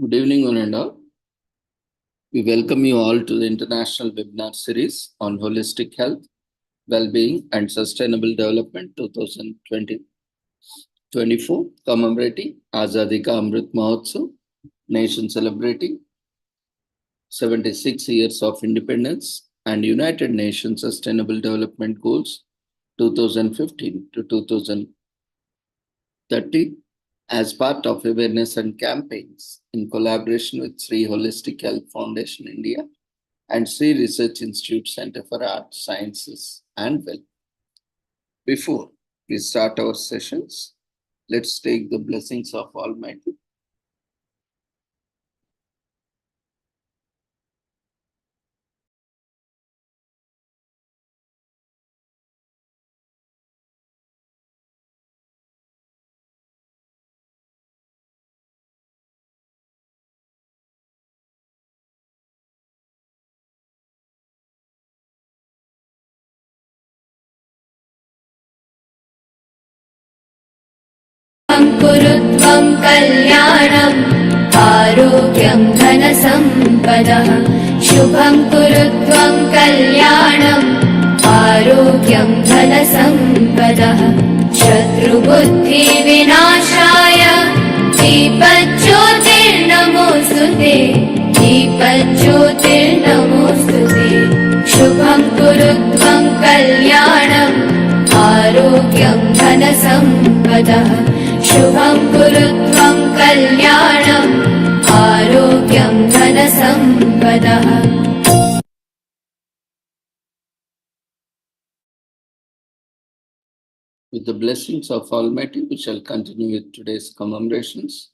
Good evening, one and all. We welcome you all to the international webinar series on holistic health, well-being, and sustainable development 2024, commemorating Azadi Ka Amrit Mahotsav, nation celebrating 76 years of independence and United Nations Sustainable Development Goals 2015 to 2030 as part of awareness and campaigns in collaboration with Sri Holistic Health Foundation India and Sri Research Institute Center for Art, Sciences and Well. Before we start our sessions, let's take the blessings of Almighty. कुरुत्वं कल्याणम् आरोग्यं धनसम्पदः शुभं कुरुत्वं कल्याणम् आरोग्यं धनसम्पदः शत्रुबुद्धिविनाशाय दीपज्योतिर्नमोऽस्तुते दीपज्योतिर्नमोऽस्तुते शुभं कुरुत्वं कल्याणम् आरोग्यं धनसम्पदः शुभं कुरुत्वं कल्याणम् आरोग्यं धनसम्पदः. With the blessings of Almighty, we shall continue with today's commemorations.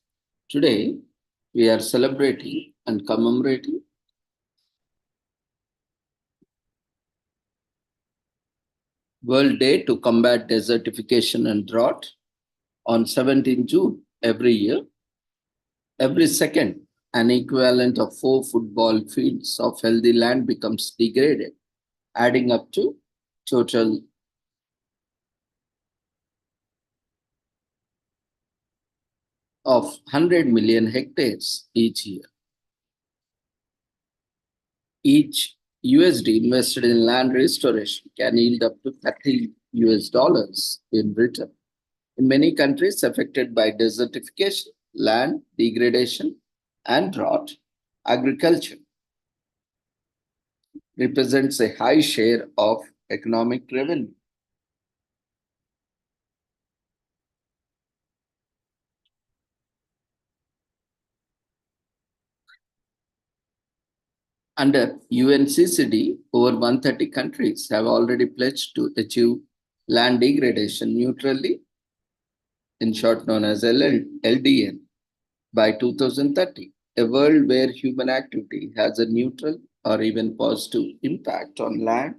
Today, we are celebrating and commemorating World Day to Combat Desertification and Drought on 17 June every year. Every second, an equivalent of 4 football fields of healthy land becomes degraded, adding up to total of 100 million hectares each year. Each USD invested in land restoration can yield up to $30 in return. In many countries affected by desertification, land degradation, and drought, agriculture represents a high share of economic revenue. Under UNCCD, over 130 countries have already pledged to achieve land degradation neutrally, in short known as LDN, by 2030, a world where human activity has a neutral or even positive impact on land,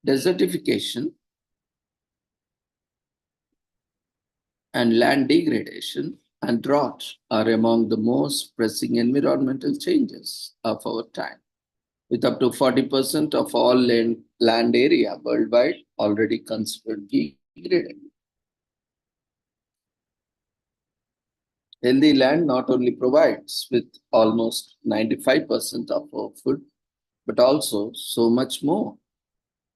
desertification, and land degradation and drought are among the most pressing environmental changes of our time, with up to 40% of all land area worldwide already considered degraded. Healthy land not only provides with almost 95% of our food, but also so much more.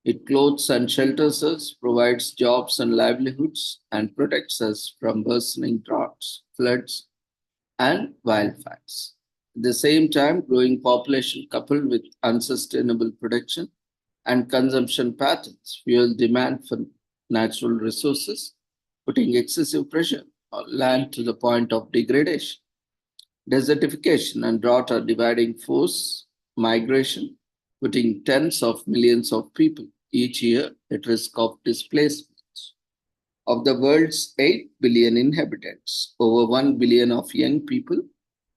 It clothes and shelters us, provides jobs and livelihoods, and protects us from worsening droughts, floods, and wildfires. At the same time, growing population coupled with unsustainable production and consumption patterns fuel demand for natural resources, putting excessive pressure on land to the point of degradation. Desertification and drought are dividing force migration, putting tens of millions of people each year at risk of displacement. Of the world's 8 billion inhabitants, over 1 billion of young people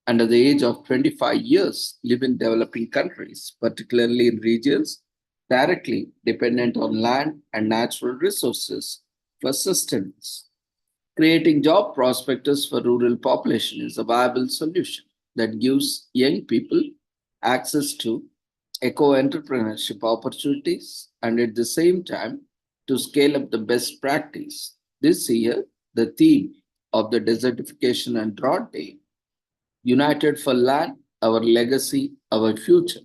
under the age of 25 years live in developing countries, particularly in regions directly dependent on land and natural resources for sustenance. Creating job prospects for rural population is a viable solution that gives young people access to eco-entrepreneurship opportunities and at the same time to scale up the best practice. This year, the theme of the Desertification and Drought Day, United for Land, Our Legacy, Our Future,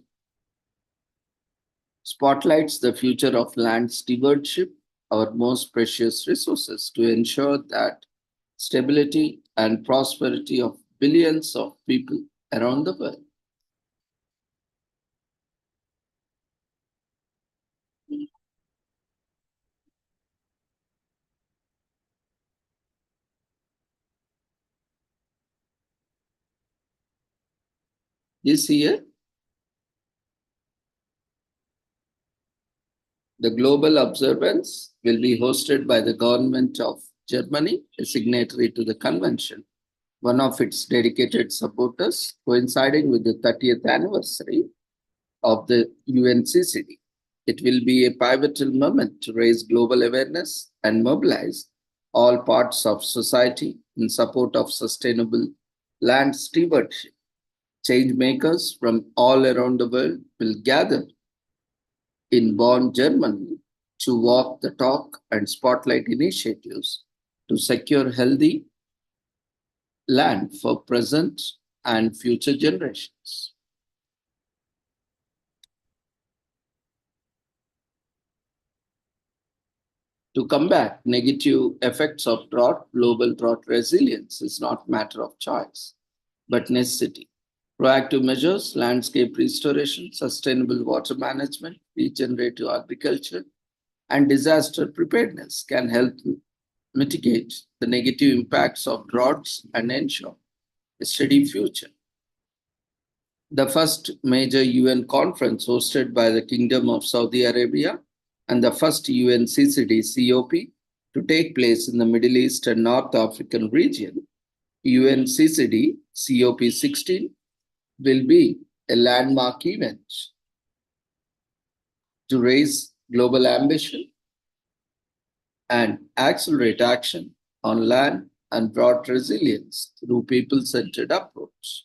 spotlights the future of land stewardship, our most precious resources, to ensure that stability and prosperity of billions of people around the world. This year, the global observance will be hosted by the government of Germany, a signatory to the convention, one of its dedicated supporters, coinciding with the 30th anniversary of the UNCCD. It will be a pivotal moment to raise global awareness and mobilize all parts of society in support of sustainable land stewardship. Change makers from all around the world will gather in Bonn, Germany, to walk the talk and spotlight initiatives to secure healthy land for present and future generations. To combat negative effects of drought, global drought resilience is not a matter of choice, but necessity. Proactive measures, landscape restoration, sustainable water management, regenerative agriculture, and disaster preparedness can help mitigate the negative impacts of droughts and ensure a steady future. The first major UN conference hosted by the Kingdom of Saudi Arabia and the first UNCCD COP to take place in the Middle East and North African region, UNCCD COP 16, will be a landmark event to raise global ambition and accelerate action on land and drought resilience through people-centered approach.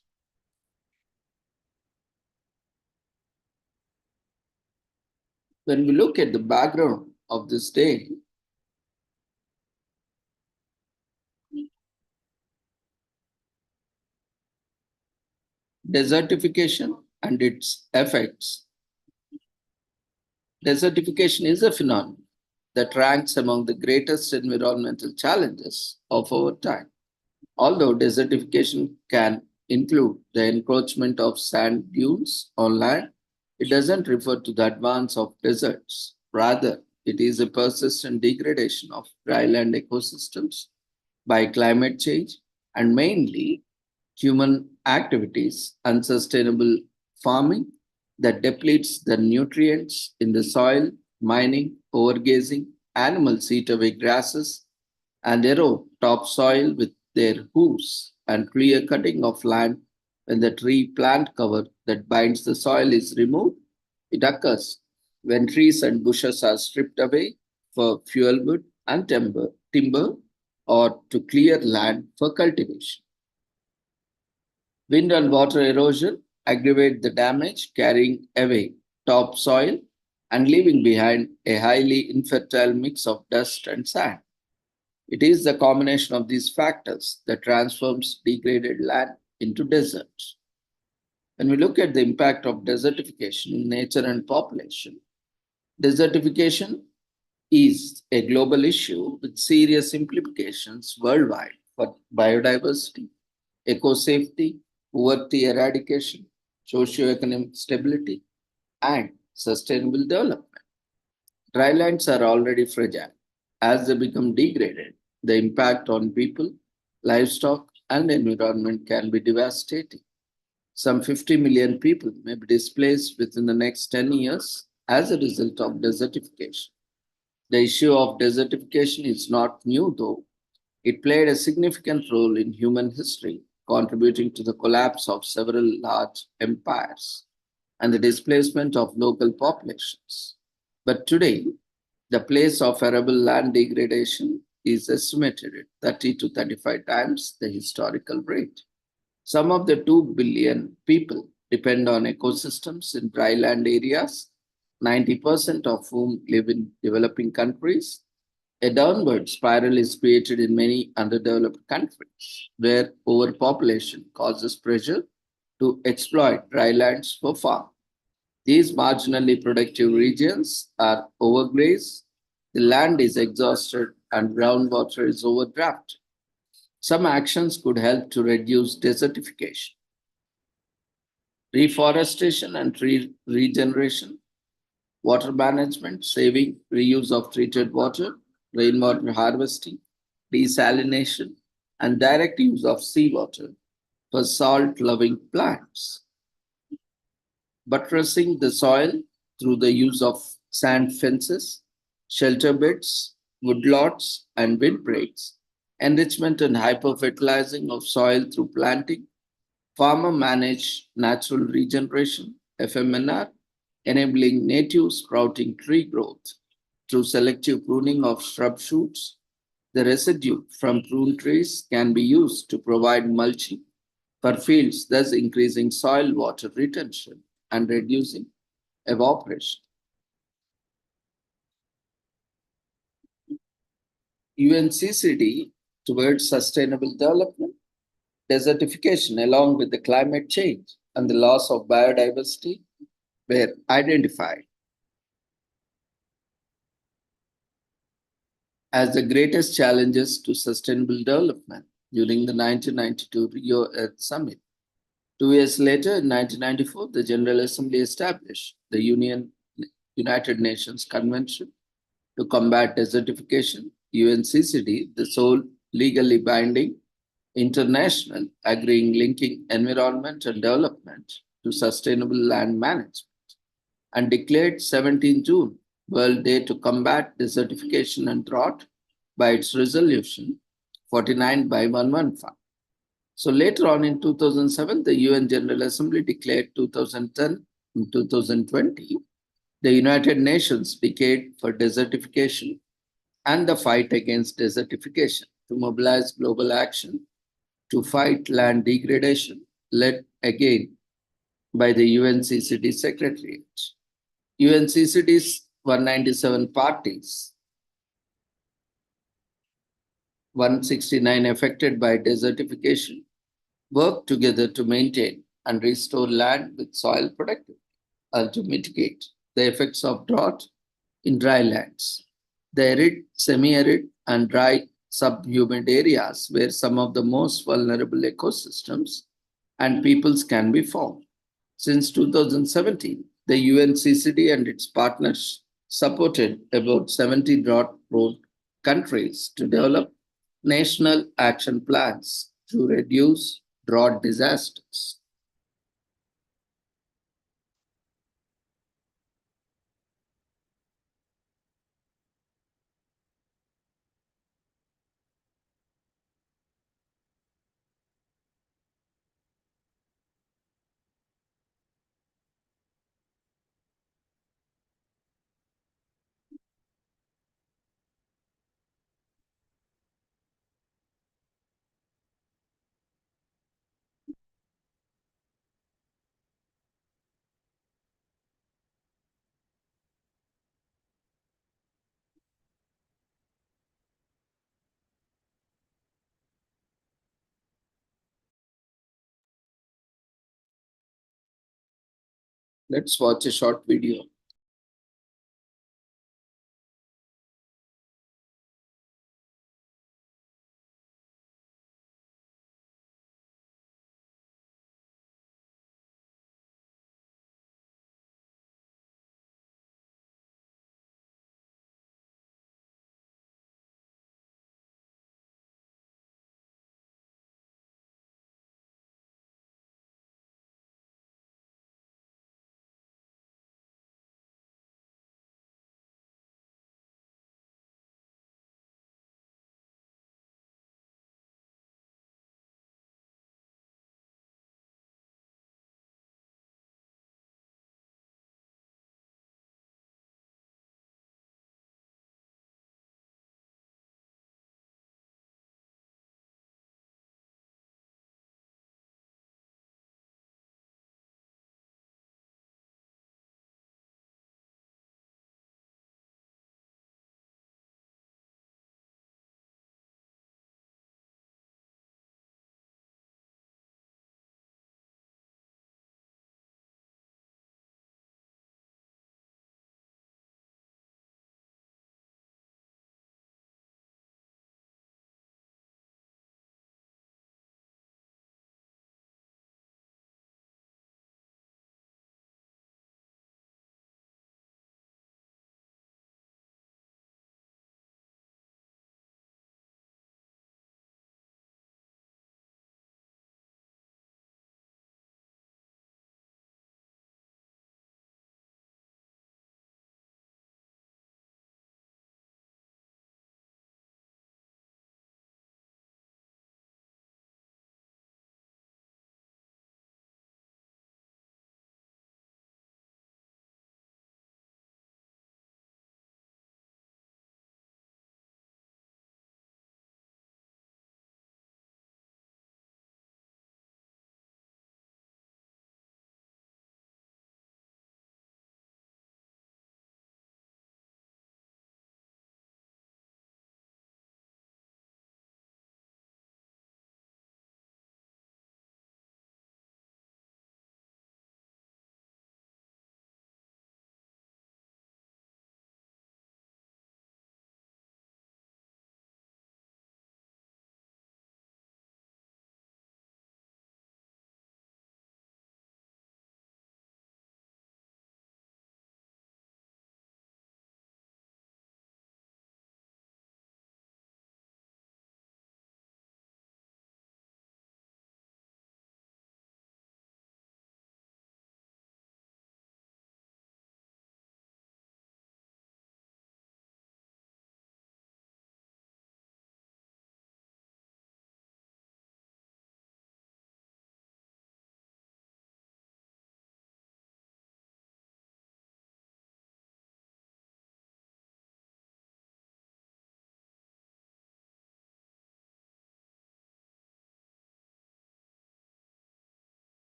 When we look at the background of this day, desertification and its effects. Desertification is a phenomenon that ranks among the greatest environmental challenges of our time. Although desertification can include the encroachment of sand dunes on land, it doesn't refer to the advance of deserts. Rather, it is a persistent degradation of dryland ecosystems by climate change and mainly human activities, unsustainable farming that depletes the nutrients in the soil, mining, overgrazing, animals eat away grasses, and erode topsoil with their hooves, and clear cutting of land when the tree plant cover that binds the soil is removed. It occurs when trees and bushes are stripped away for fuel wood and timber or to clear land for cultivation. Wind and water erosion aggravate the damage, carrying away topsoil and leaving behind a highly infertile mix of dust and sand. It is the combination of these factors that transforms degraded land into deserts. When we look at the impact of desertification in nature and population, desertification is a global issue with serious implications worldwide for biodiversity, eco-safety, poverty eradication, socio-economic stability, and sustainable development. Drylands are already fragile. As they become degraded, the impact on people, livestock, and environment can be devastating. Some 50 million people may be displaced within the next 10 years as a result of desertification. The issue of desertification is not new, though. It played a significant role in human history, contributing to the collapse of several large empires and the displacement of local populations. But today, the place of arable land degradation is estimated at 30 to 35 times the historical rate. Some of the 2 billion people depend on ecosystems in dryland areas, 90% of whom live in developing countries. A downward spiral is created in many underdeveloped countries where overpopulation causes pressure to exploit dry lands for farm. These marginally productive regions are overgrazed, the land is exhausted, and groundwater is overdrafted. Some actions could help to reduce desertification. Reforestation and tree regeneration, water management, saving, reuse of treated water, rainwater harvesting, desalination, and direct use of seawater for salt loving plants. Buttressing the soil through the use of sand fences, shelter beds, woodlots, and windbreaks, enrichment and hyperfertilizing of soil through planting, farmer managed natural regeneration, FMNR, enabling native sprouting tree growth through selective pruning of shrub shoots. The residue from pruned trees can be used to provide mulching for fields, thus increasing soil water retention and reducing evaporation. UNCCD towards sustainable development, desertification along with the climate change and the loss of biodiversity were identified as the greatest challenges to sustainable development during the 1992 Rio Earth Summit. 2 years later, in 1994, the General Assembly established the United Nations Convention to combat desertification, UNCCD, the sole legally binding international agreeing linking environment and development to sustainable land management, and declared 17 June World Day to combat desertification and drought by its resolution 49 by 115. So later on in 2007, the UN General Assembly declared 2010 and 2020 the United Nations Decade for Desertification and the Fight Against Desertification to mobilize global action to fight land degradation, led again by the UNCCD Secretariat. UNCCD's 197 parties, 169 affected by desertification, work together to maintain and restore land with soil productivity and to mitigate the effects of drought in dry lands. The arid, semi-arid, and dry subhumid areas where some of the most vulnerable ecosystems and peoples can be found. Since 2017, the UNCCD and its partners supported about 70 drought-prone countries to develop national action plans to reduce drought disasters. Let's watch a short video.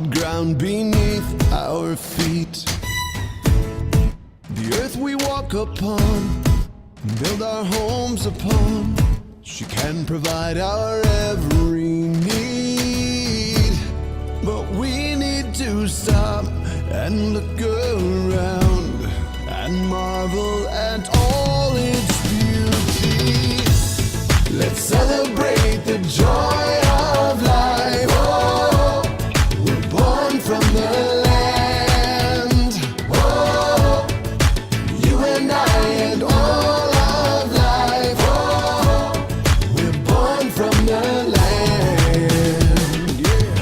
solid ground beneath our feet. The earth we walk upon, build our homes upon. She can provide our every need. But we need to stop and look around and marvel at all its beauty. Let's celebrate the joy of life. Oh, we're born from the land. Oh, you and I and all of life. Oh, we're born from the land. Yeah.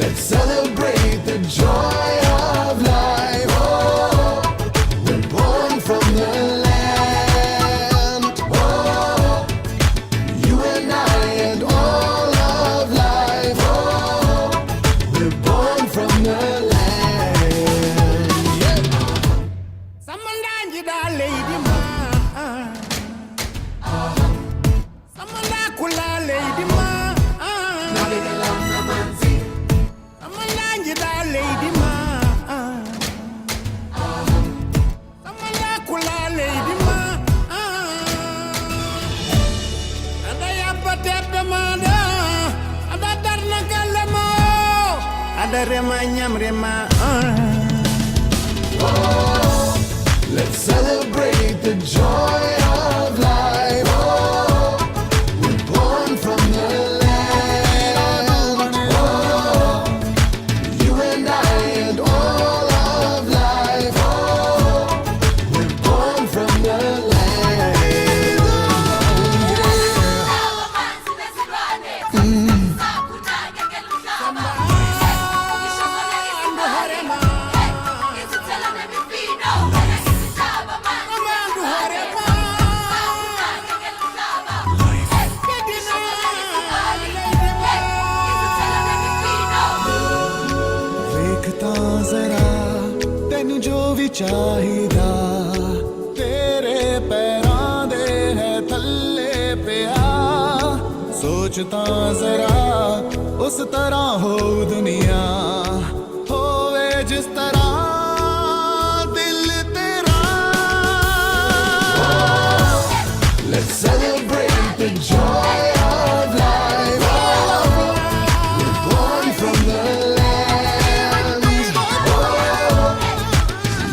Let's celebrate the joy of life. Oh, we're born from the land. Oh, you and I and all of life. Oh, we're born from the land. Yeah. Samandanji da lady ma, samanda kula lady ma, samandanji da lady ma, samanda kula lady ma, ada ya patepe mada, ada darna kalamo, ada rema nyam rema. Let's celebrate the joy of life. Oh, we're born from the land. Oh, you and I and all of life. Oh, we're born from the land. ਵੇਖਤਾ ਜ਼ਰਾ ਤੈਨੂੰ ਜੋ ਵੀ ਚਾਹੀਦਾ ਤੇਰੇ ਪੈਰਾਂ ਦੇ ਹੈ ਥੱਲੇ ਪਿਆ ਸੋਚਤਾ ਜ਼ਰਾ ਉਸ ਤਰ੍ਹਾਂ ਹੋ ਦੁਨੀਆ ਹੋਵੇ ਜਿਸ ਤਰ੍ਹਾਂ ਦਿਲ ਤੇਰਾ Let's celebrate the joy of life. Oh, we're born from the land. Oh,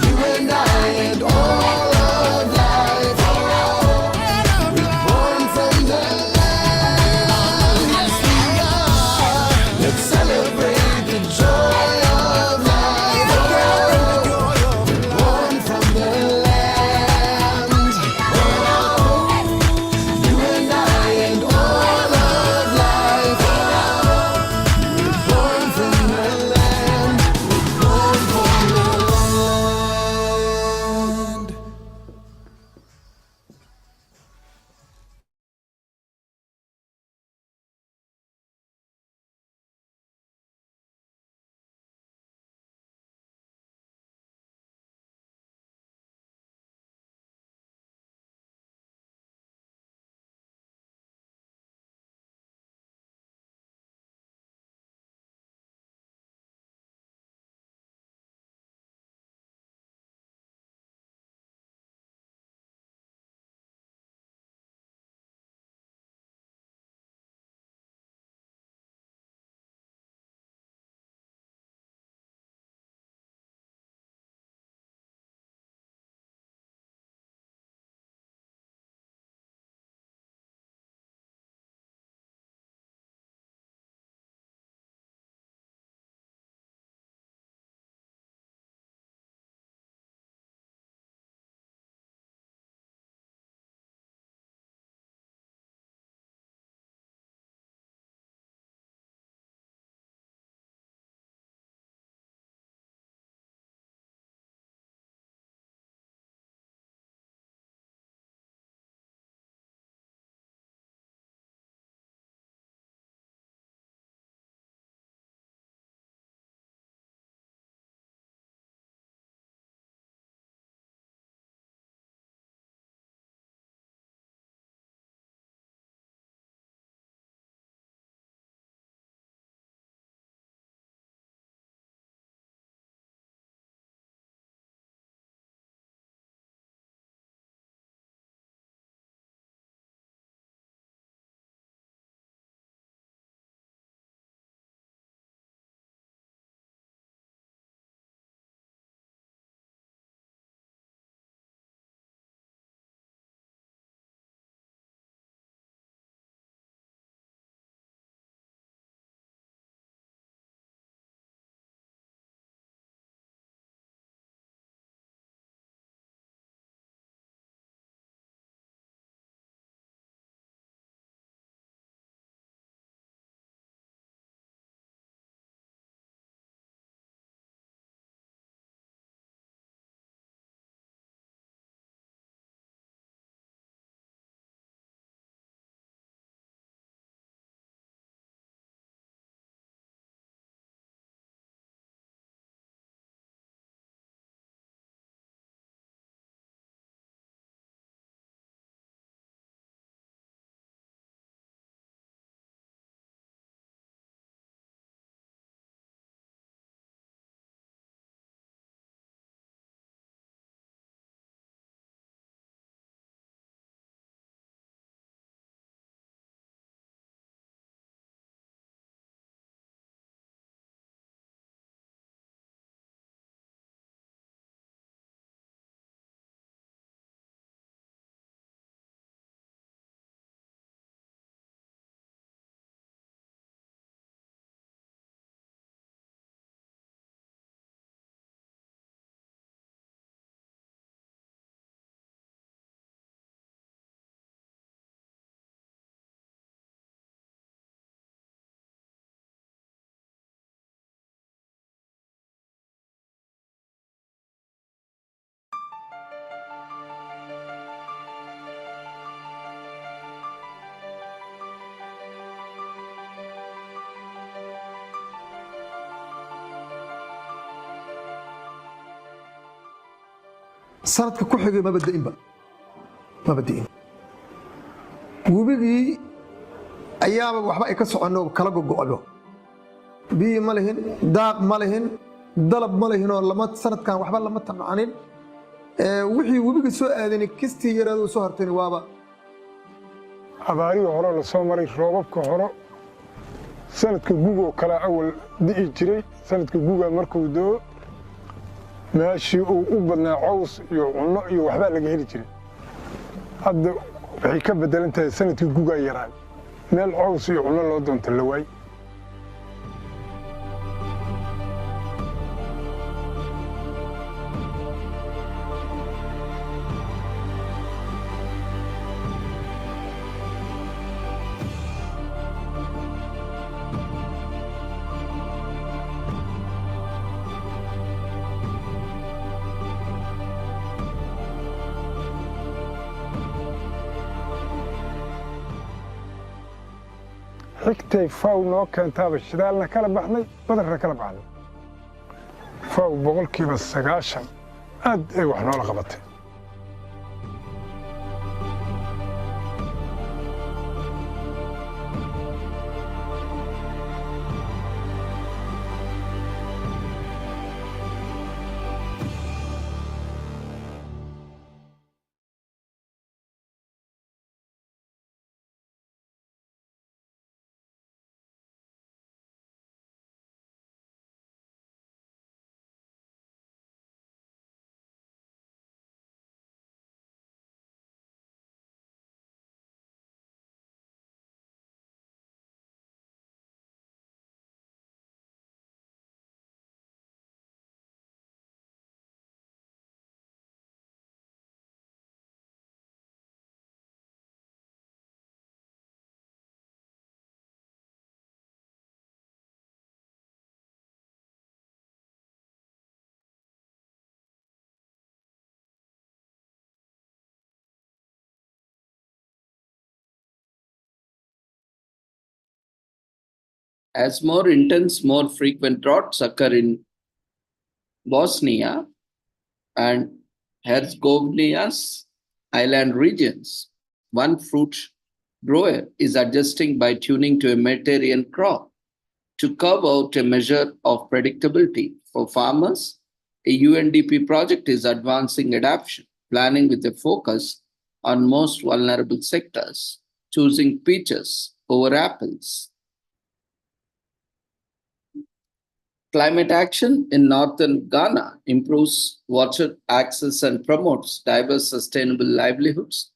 you and I and all of life. Oh, we're born from the land. Yes, we are. Let's celebrate the joy of life. Oh, sanadka ku xigay ma bada'in webigii ayaaba waxba ay ka soconno kala gogo'do biyo ma lihin daaq ma lihin dalab ma lihin oo sanadkan waxba lama tamacanin wixii webiga soo aadanay kistii yaraadoo soo hartani waaba abaarihii hore la soo maray roobabka hore sanadka gugoo kale awal di'i jiray sanadka guga markuu doo meeshii uu u badnaa caws iyo cunno iyo waxbaa laga heli jiray hadda waxay ka bedelan tahay sanadkii gugaa yaraan meel caws iyo cunno loo doonto la waay xigtay faw noo keentaaba shidaalna kala baxnay badarna kala baxnay faw boqolkiiba 90 aad ay wax noola qabatay As more intense, more frequent droughts occur in Bosnia and Herzegovina's island regions, one fruit grower is adjusting by tuning to a Mediterranean crop to carve out a measure of predictability. For farmers, a UNDP project is advancing adoption, planning with a focus on most vulnerable sectors, choosing peaches over apples. Climate action in northern Ghana improves water access and promotes diverse sustainable livelihoods.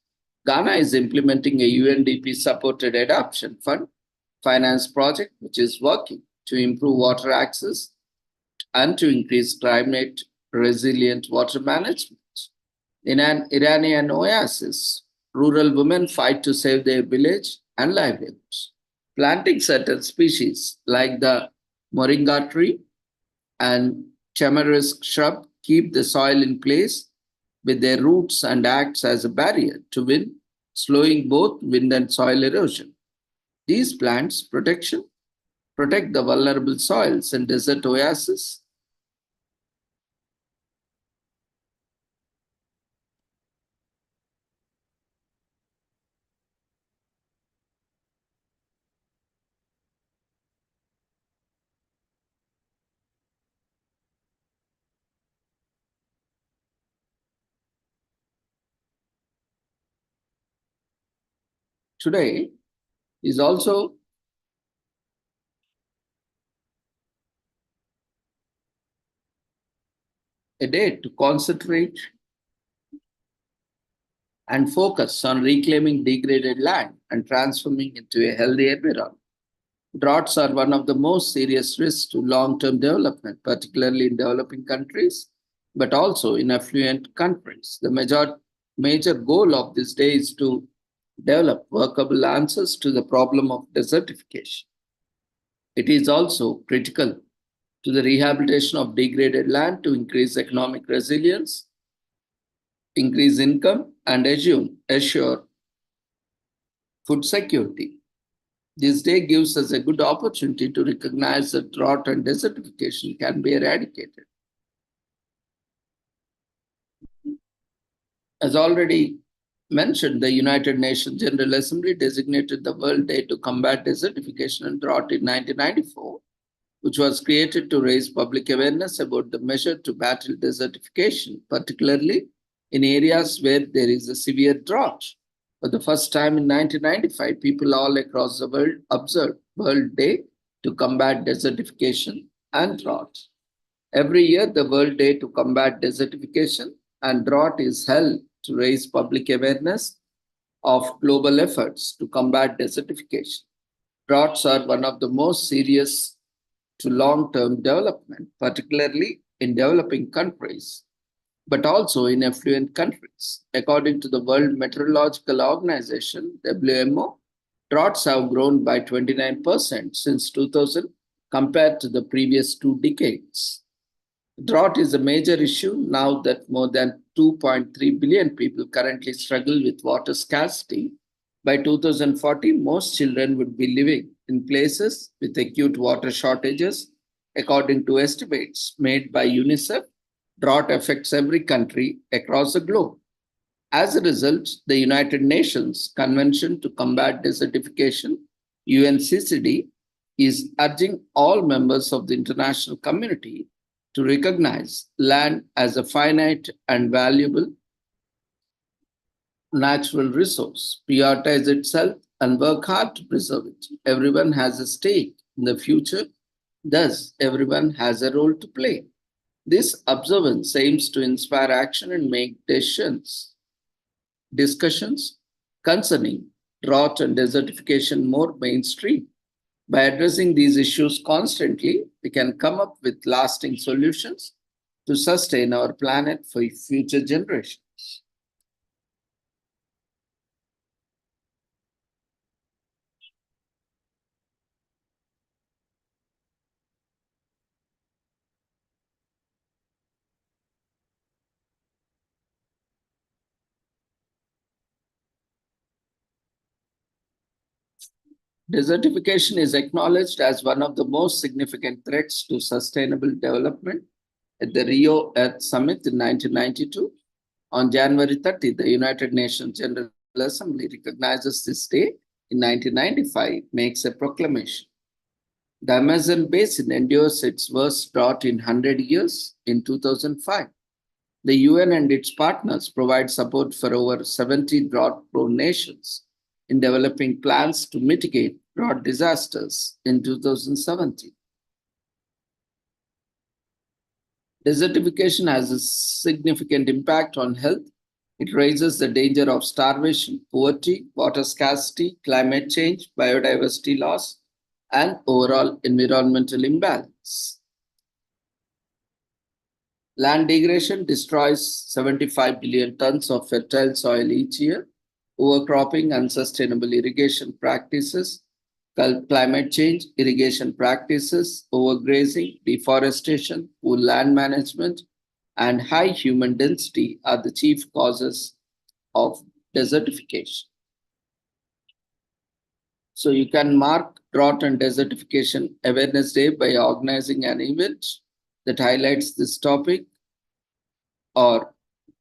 Ghana is implementing a UNDP supported adoption fund finance project which is working to improve water access and to increase climate resilient water management. In an Iranian oasis, rural women fight to save their village and livelihoods. Planting certain species like the moringa tree and tamarisk shrub keep the soil in place with their roots and acts as a barrier to wind, slowing both wind and soil erosion. These plants protect the vulnerable soils in desert oases. Today is also a day to concentrate and focus on reclaiming degraded land and transforming into a healthy environment. Droughts are one of the most serious risks to long-term development, particularly in developing countries, but also in affluent countries. The major goal of this day is to develop workable answers to the problem of desertification. It is also critical to the rehabilitation of degraded land to increase economic resilience, increase income, and assure food security. This day gives us a good opportunity to recognize that drought and desertification can be eradicated. As already mentioned, the United Nations General Assembly designated the World Day to combat desertification and drought in 1994, which was created to raise public awareness about the measure to battle desertification, particularly in areas where there is a severe drought. For the first time in 1995, people all across the world observed World Day to combat desertification and drought. Every year, the World Day to combat desertification and drought is held to raise public awareness of global efforts to combat desertification. Droughts are one of the most serious to long-term development, particularly in developing countries, but also in affluent countries. According to the World Meteorological Organization, WMO, droughts have grown by 29% since 2000 compared to the previous 2 decades. Drought is a major issue now that more than 2.3 billion people currently struggle with water scarcity. By 2040, most children would be living in places with acute water shortages. According to estimates made by UNICEF, drought affects every country across the globe. As a result, the United Nations Convention to Combat Desertification, UNCCD, is urging all members of the international community to recognize land as a finite and valuable natural resource, prioritize its health, and work hard to preserve it. Everyone has a stake in the future, thus, everyone has a role to play. This observance aims to inspire action and make discussions concerning drought and desertification more mainstream. By addressing these issues constantly, we can come up with lasting solutions to sustain our planet for future generations. Desertification is acknowledged as one of the most significant threats to sustainable development. At the Rio Earth Summit in 1992, on January 30, the United Nations General Assembly recognizes this day. In 1995, makes a proclamation. The Amazon basin endures its worst drought in 100 years in 2005. The UN and its partners provide support for over 70 drought-prone nations in developing plans to mitigate drought disasters in 2017. Desertification has a significant impact on health. It raises the danger of starvation, poverty, water scarcity, climate change, biodiversity loss, and overall environmental imbalance. Land degradation destroys 75 billion tons of fertile soil each year. Overcropping, unsustainable irrigation practices, climate change, irrigation practices, overgrazing, deforestation, poor land management, and high human density are the chief causes of desertification. So you can mark Drought and Desertification Awareness Day by organizing an event that highlights this topic, or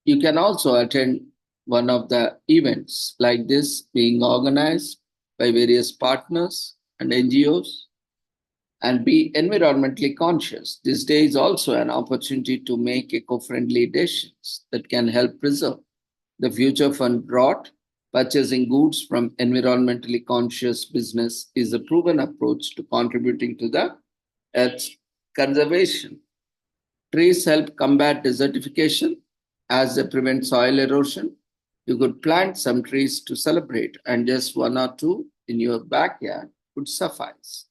you can also attend one of the events like this being organized by various partners and NGOs, and be environmentally conscious. This day is also an opportunity to make eco-friendly decisions that can help preserve the future for drought. Purchasing goods from environmentally conscious business is a proven approach to contributing to the Earth's conservation. Trees help combat desertification as they prevent soil erosion. You could plant some trees to celebrate, and just 1 or 2 in your backyard would suffice.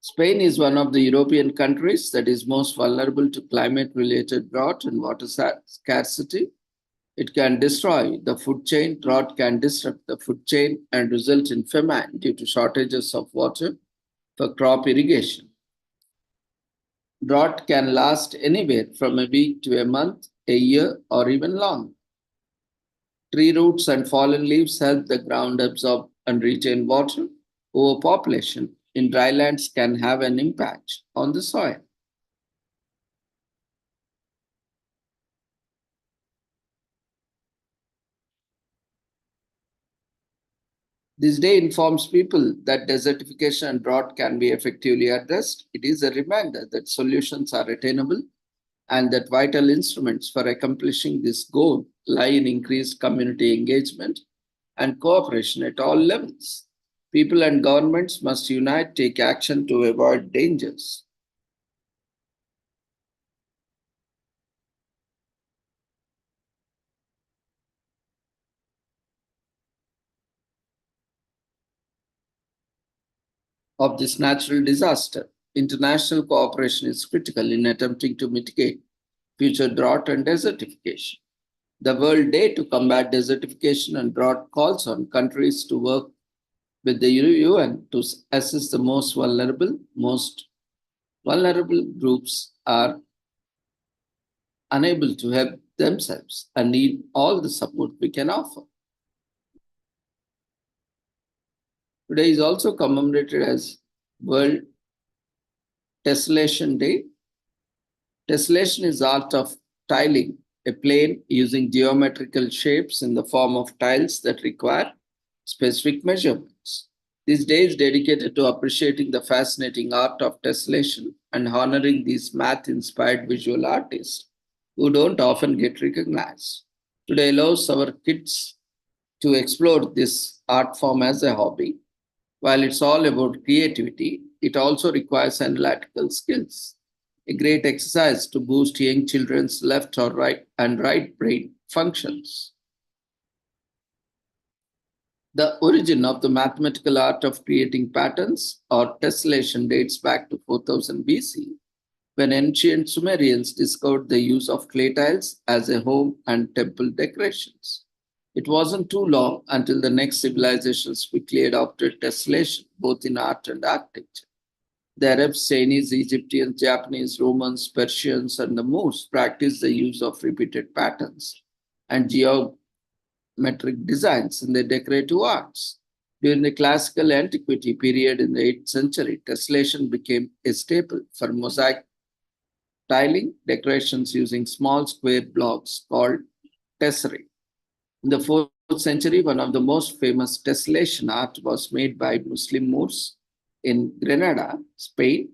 Spain is one of the European countries that is most vulnerable to climate-related drought and water scarcity. It can destroy the food chain. Drought can disrupt the food chain and result in famine due to shortages of water for crop irrigation. Drought can last anywhere from a week to a month, a year, or even longer. Tree roots and fallen leaves help the ground absorb and retain water. Overpopulation in drylands can have an impact on the soil. This day informs people that desertification and drought can be effectively addressed. It is a reminder that solutions are attainable and that vital instruments for accomplishing this goal lie in increased community engagement and cooperation at all levels. People and governments must unite, take action to avoid dangers. Of this natural disaster. International cooperation is critical in attempting to mitigate future drought and desertification. The World Day to combat desertification and drought calls on countries to work with the UN to assist the most vulnerable. Most vulnerable groups are unable to help themselves and need all the support we can offer. Today is also commemorated as World Tessellation Day. Tessellation is the art of tiling a plane using geometrical shapes in the form of tiles that require specific measurements. This day is dedicated to appreciating the fascinating art of tessellation and honoring these math-inspired visual artists who don't often get recognized. Today allows our kids to explore this art form as a hobby. While it's all about creativity, it also requires analytical skills, a great exercise to boost young children's left or right and right brain functions. The origin of the mathematical art of creating patterns or tessellation dates back to 4000 BC, when ancient Sumerians discovered the use of clay tiles as a home and temple decorations. It wasn't too long until the next civilizations quickly adopted tessellation, both in art and architecture. The Arabs, Chinese, Egyptians, Japanese, Romans, Persians, and the Moors practiced the use of repeated patterns and geometric designs in their decorative arts. During the classical antiquity period in the 8th century, tessellation became a staple for mosaic tiling decorations using small square blocks called tesserae. In the 4th century, one of the most famous tessellation art was made by Muslim Moors in Granada, Spain.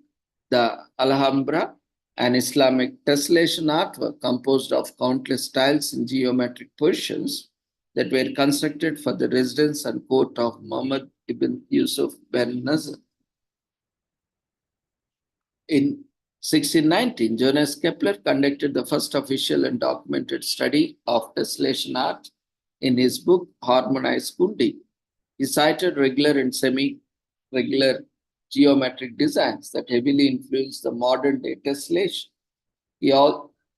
The Alhambra, an Islamic tessellation artwork composed of countless tiles in geometric positions that were constructed for the residence and court of Muhammad ibn Yusuf ben Nazar. In 1619, Johannes Kepler conducted the first official and documented study of tessellation art in his book Harmonized Kundi. He cited regular and semi-regular geometric designs that heavily influenced the modern day tessellation. He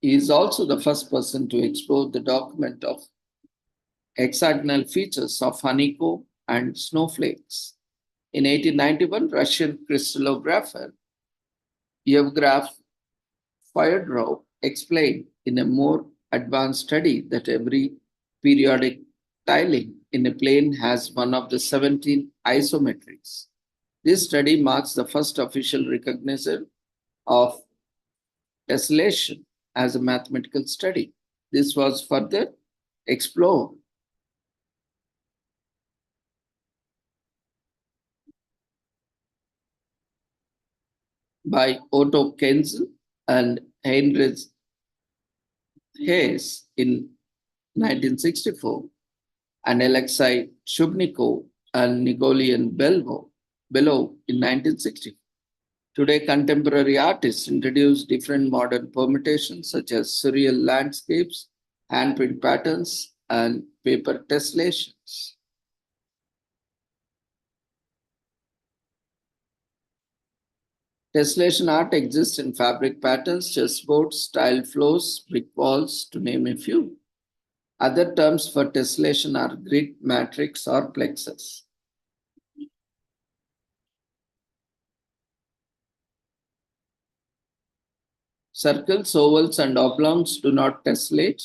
is also the first person to explore the document of hexagonal features of honeycomb and snowflakes. In 1891, Russian crystallographer Yevgraf Fyodorov explained in a more advanced study that every periodic tiling in a plane has one of the 17 isometries. This study marks the first official recognition of tessellation as a mathematical study. This was further explored by Otto Kenzel and Heinrich Hayes in 1964, and Alexei Shubnikov and Nigolian Belov in 1960. Today, contemporary artists introduce different modern permutations such as surreal landscapes, handprint patterns, and paper tessellations. Tessellation art exists in fabric patterns, chessboards, tile floors, brick walls, to name a few. Other terms for tessellation are grid, matrix, or plexus. Circles, ovals, and oblongs do not tessellate.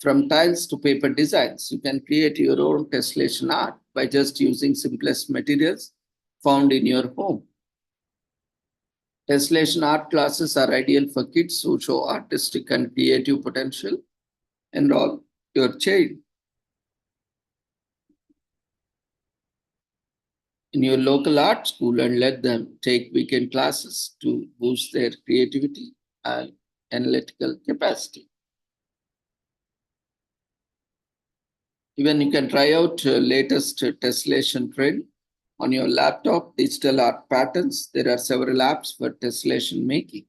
From tiles to paper designs, you can create your own tessellation art by just using simplest materials found in your home. Tessellation art classes are ideal for kids who show artistic and creative potential. Enroll your child in your local art school and let them take weekend classes to boost their creativity and analytical capacity. Even you can try out latest tessellation trend on your laptop, digital art patterns. There are several apps for tessellation making.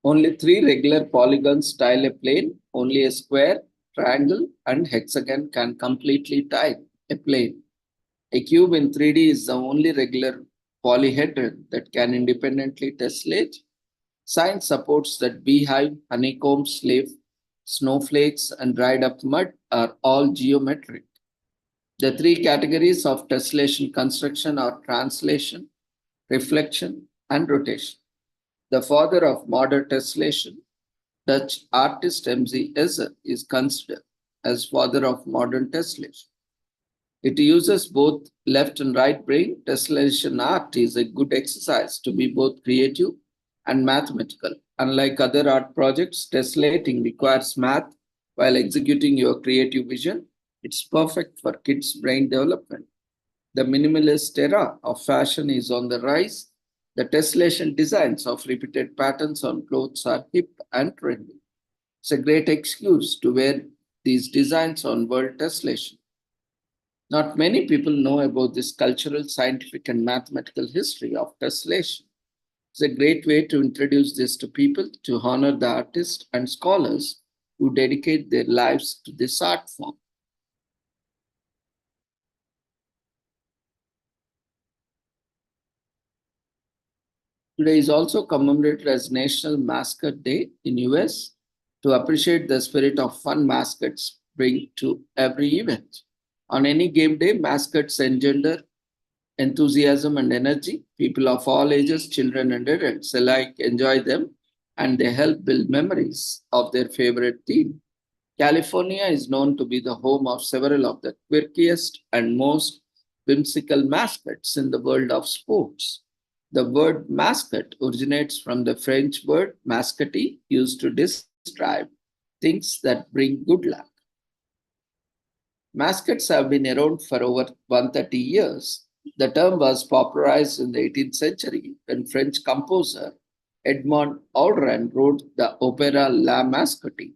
Only 3 regular polygons tile a plane. Only a square, triangle, and hexagon can completely tile a plane. A cube in 3D is the only regular polyhedron that can independently tessellate. Science supports that beehive, honeycomb, slave, snowflakes, and dried up mud are all geometric. The 3 categories of tessellation construction are translation, reflection, and rotation. The father of modern tessellation, Dutch artist M.Z. Esser, is considered as father of modern tessellation. It uses both left and right brain. Tessellation art is a good exercise to be both creative and mathematical. Unlike other art projects, tessellating requires math while executing your creative vision. It's perfect for kids' brain development. The minimalist era of fashion is on the rise. The tessellation designs of repeated patterns on clothes are hip and trendy. It's a great excuse to wear these designs on World Tessellation. Not many people know about this cultural, scientific, and mathematical history of tessellation. It's a great way to introduce this to people, to honor the artists and scholars who dedicate their lives to this art form. Today is also commemorated as National Mascot Day in US to appreciate the spirit of fun mascots bring to every event. On any game day, mascots engender enthusiasm and energy. People of all ages, children and adults alike, enjoy them, and they help build memories of their favorite team. California is known to be the home of several of the quirkiest and most whimsical mascots in the world of sports. The word mascot originates from the French word mascotte, used to describe things that bring good luck. Mascots have been around for over 130 years. The term was popularized in the 18th century when French composer Edmond Audrain wrote the opera La Mascotte.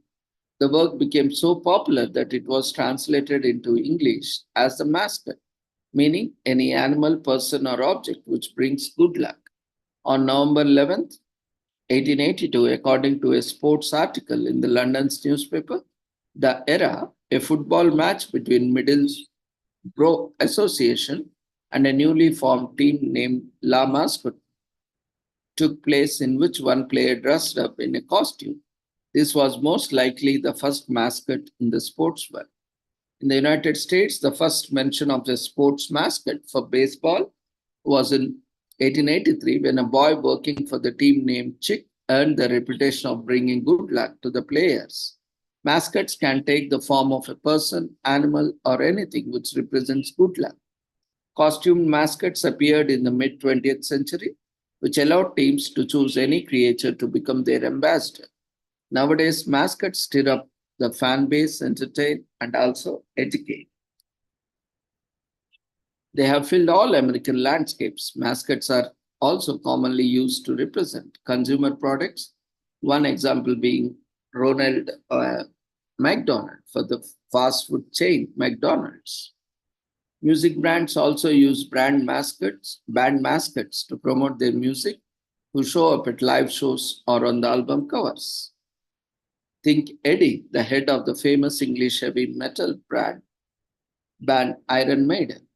The work became so popular that it was translated into English as the mascot, meaning any animal, person, or object which brings good luck. On November 11th, 1882, according to a sports article in the London's newspaper, The Era, a football match between Middlesbrough Association and a newly formed team named La Mascotte took place, in which one player dressed up in a costume. This was most likely the first mascot in the sports world. In the United States, the first mention of the sports mascot for baseball was in 1883 when a boy working for the team named Chick earned the reputation of bringing good luck to the players. Mascots can take the form of a person, animal, or anything which represents good luck. Costumed mascots appeared in the mid 20th century, which allowed teams to choose any creature to become their ambassador. Nowadays, mascots stir up the fan base, entertain, and also educate. They have filled all American landscapes. Mascots are also commonly used to represent consumer products, one example being Ronald McDonald for the fast food chain McDonald's. Music brands also use band mascots to promote their music, who show up at live shows or on the album covers. Think Eddie, the head of the famous English heavy metal band Iron Maiden.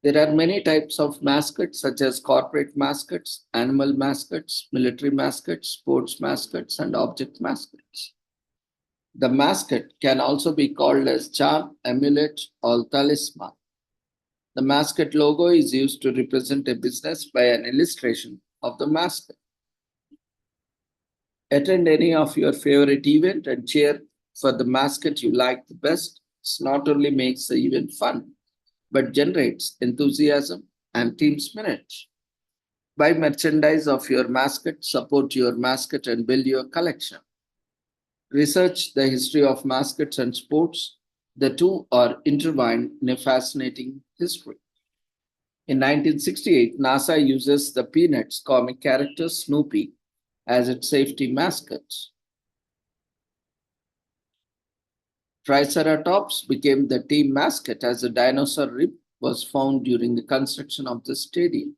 There are many types of mascots, such as corporate mascots, animal mascots, military mascots, sports mascots, and object mascots. The mascot can also be called as charm, amulet, or talisman. The mascot logo is used to represent a business by an illustration of the mascot. Attend any of your favorite event and cheer for the mascot you like the best. This not only makes the event fun, but generates enthusiasm and team spirit. Buy merchandise of your mascot, support your mascot, and build your collection. Research the history of mascots and sports. The two are intertwined in a fascinating history. In 1968, NASA uses the Peanuts comic character Snoopy as its safety mascot. Triceratops became the team mascot as a dinosaur rib was found during the construction of the stadium.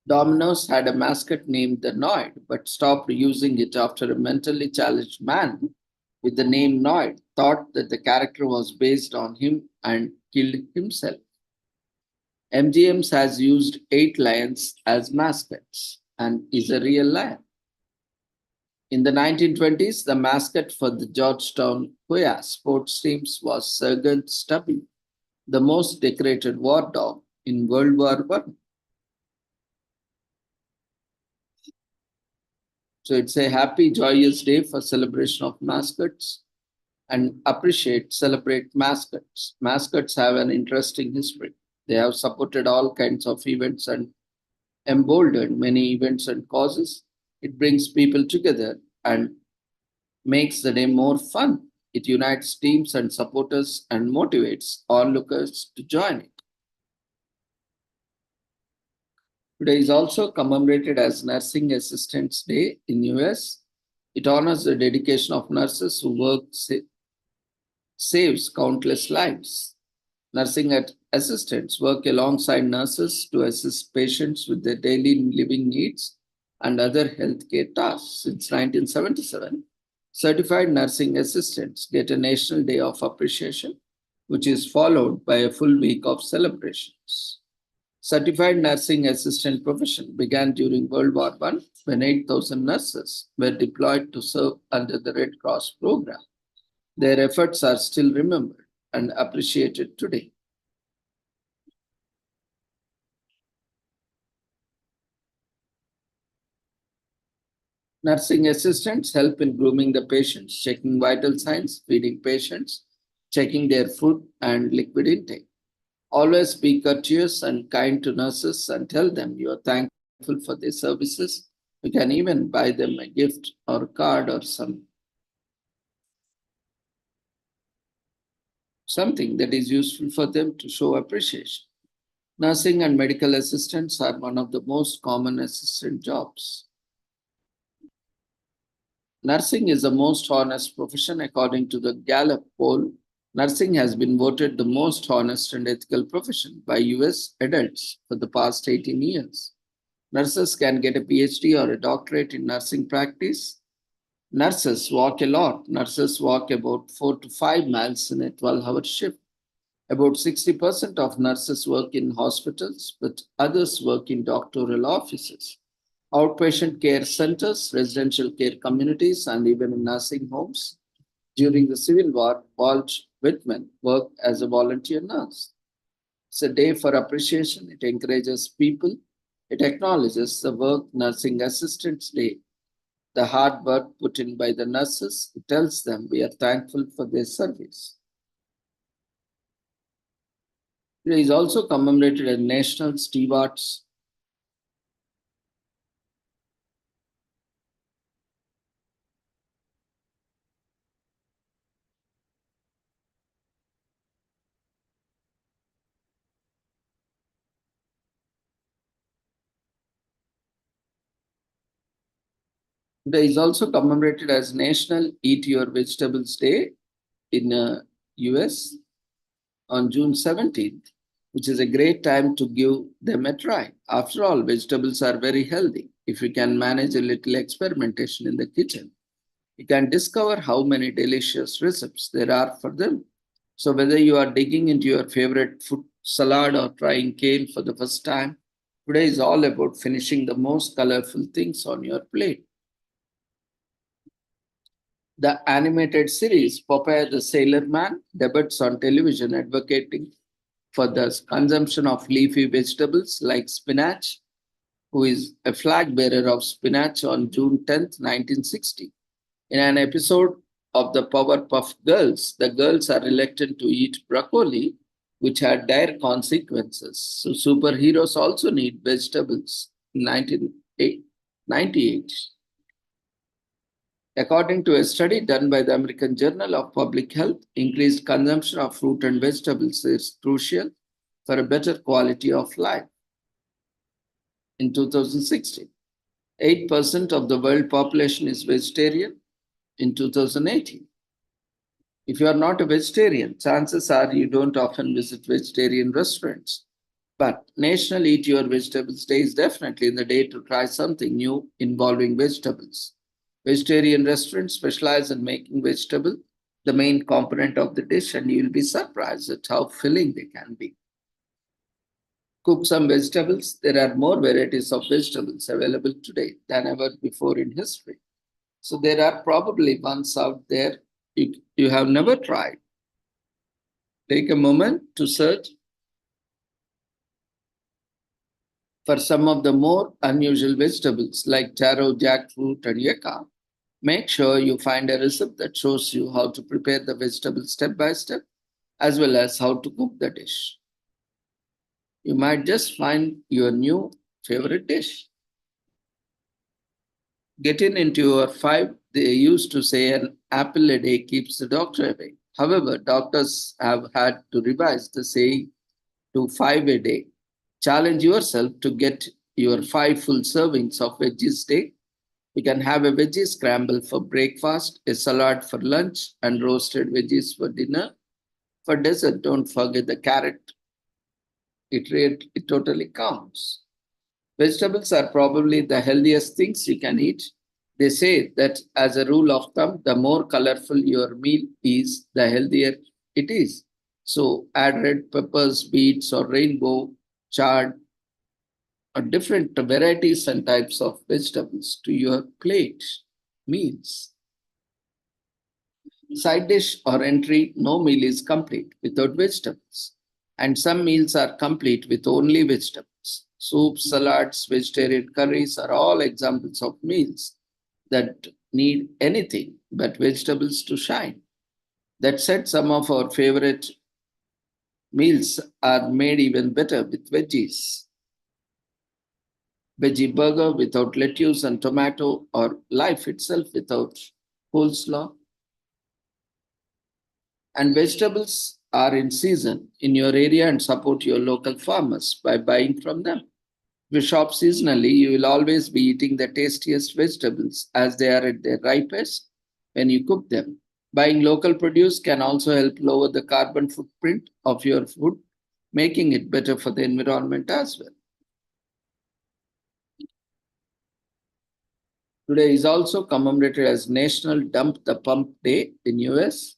Domino's had a mascot named the Noid, but stopped using it after a mentally challenged man with the name Noid thought that the character was based on him and killed himself. MGM's has used 8 lions as mascots and is a real lion. In the 1920s, the mascot for the Georgetown Hoya sports teams was Sergeant Stubby, the most decorated war dog in World War I. So it's a happy, joyous day for celebration of mascots and celebrate mascots. Mascots have an interesting history. They have supported all kinds of events and emboldened many events and causes. It brings people together and makes the day more fun. It unites teams and supporters and motivates onlookers to join it. Today is also commemorated as Nursing Assistants Day in US. It honors the dedication of nurses who work saves countless lives. Nursing assistants work alongside nurses to assist patients with their daily living needs and other healthcare tasks. Since 1977, certified nursing assistants get a National Day of Appreciation, which is followed by a full week of celebrations. Certified nursing assistant profession began during World War I when 8,000 nurses were deployed to serve under the Red Cross program. Their efforts are still remembered and appreciated today. Nursing assistants help in grooming the patients, checking vital signs, feeding patients, checking their food and liquid intake. Always be courteous and kind to nurses and tell them you are thankful for their services. You can even buy them a gift or a card or something that is useful for them to show appreciation. Nursing and medical assistants are one of the most common assistant jobs. Nursing is the most honest profession according to the Gallup poll. Nursing has been voted the most honest and ethical profession by US adults for the past 18 years. Nurses can get a PhD or a doctorate in nursing practice. Nurses walk a lot. Nurses walk about 4 to 5 miles in a 12-hour shift. About 60% of nurses work in hospitals, but others work in doctoral offices, outpatient care centers, residential care communities, and even in nursing homes. During the Civil War, Walt Whitman worked as a volunteer nurse. It's a day for appreciation. It encourages people. It acknowledges the work Nursing Assistants Day, the hard work put in by the nurses. It tells them we are thankful for their service. It is also commemorated as National Stewards Today is also commemorated as National Eat Your Vegetables Day in US on June 17th, which is a great time to give them a try. After all, vegetables are very healthy. If you can manage a little experimentation in the kitchen, you can discover how many delicious recipes there are for them. So whether you are digging into your favorite food salad or trying kale for the first time, today is all about finishing the most colorful things on your plate. The animated series Popeye the Sailor Man debuts on television advocating for the consumption of leafy vegetables like spinach, who is a flag bearer of spinach on June 10th, 1960. In an episode of the Powerpuff Girls, the girls are reluctant to eat broccoli, which had dire consequences. So superheroes also need vegetables in 1998. According to a study done by the American Journal of Public Health, increased consumption of fruit and vegetables is crucial for a better quality of life. In 2016, 8% of the world population is vegetarian. In 2018, if you are not a vegetarian, chances are you don't often visit vegetarian restaurants. But National Eat Your Vegetables Day is definitely the day to try something new involving vegetables. Vegetarian restaurants specialize in making vegetable the main component of the dish, and you'll be surprised at how filling they can be. Cook some vegetables. There are more varieties of vegetables available today than ever before in history. So there are probably ones out there you have never tried. Take a moment to search for some of the more unusual vegetables like taro, jackfruit, and yucca. Make sure you find a recipe that shows you how to prepare the vegetable step by step, as well as how to cook the dish. You might just find your new favorite dish. Getting into your five, they used to say an apple a day keeps the doctor away. However, doctors have had to revise the saying to five a day. Challenge yourself to get your five full servings of veggies a day. You can have a veggie scramble for breakfast, a salad for lunch, and roasted veggies for dinner. For dessert, don't forget the carrot. It totally counts. Vegetables are probably the healthiest things you can eat. They say that as a rule of thumb, the more colorful your meal is, the healthier it is. So add red peppers, beets, or rainbow chard, or different varieties and types of vegetables to your plate meals. Side dish or entry, no meal is complete without vegetables. And some meals are complete with only vegetables. Soups, salads, vegetarian curries are all examples of meals that need anything but vegetables to shine. That said, some of our favorite meals are made even better with veggies. Veggie burger without lettuce and tomato, or life itself without coleslaw. And vegetables are in season in your area, and support your local farmers by buying from them. If you shop seasonally, you will always be eating the tastiest vegetables as they are at their ripest when you cook them. Buying local produce can also help lower the carbon footprint of your food, making it better for the environment as well. Today is also commemorated as National Dump the Pump Day in US,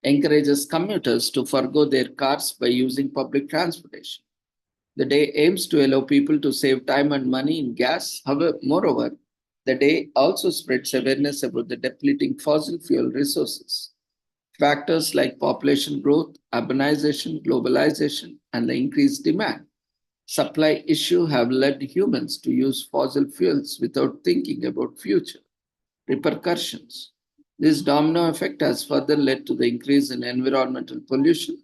encourages commuters to forgo their cars by using public transportation. The day aims to allow people to save time and money in gas. However, moreover, the day also spreads awareness about the depleting fossil fuel resources. Factors like population growth, urbanization, globalization, and the increased demand supply issue have led humans to use fossil fuels without thinking about future repercussions. This domino effect has further led to the increase in environmental pollution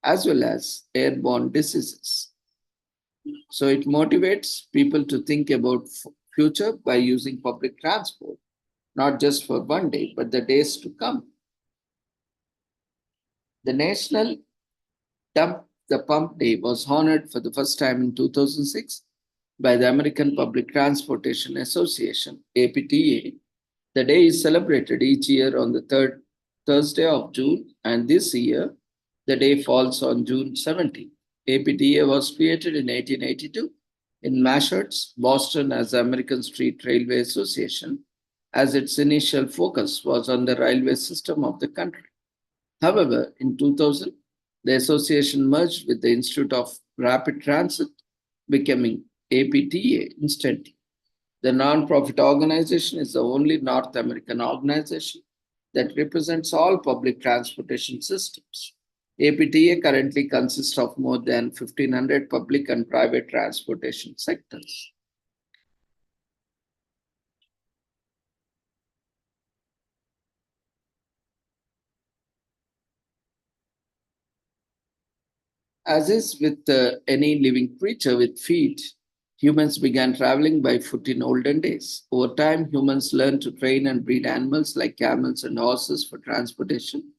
as well as airborne diseases. So it motivates people to think about future by using public transport, not just for one day, but the days to come. The National Dump the Pump Day was honored for the first time in 2006 by the American Public Transportation Association, APTA. The day is celebrated each year on the third Thursday of June, and this year the day falls on June 17th. APTA was created in 1882 in Massachusetts, Boston, as the American Street Railway Association, as its initial focus was on the railway system of the country. However, in 2000, the association merged with the Institute of Rapid Transit, becoming APTA instantly. The nonprofit organization is the only North American organization that represents all public transportation systems. APTA currently consists of more than 1,500 public and private transportation sectors. As is with any living creature with feet, Humans began traveling by foot in olden days. Over time, humans learned to train and breed animals like camels and horses for transportation.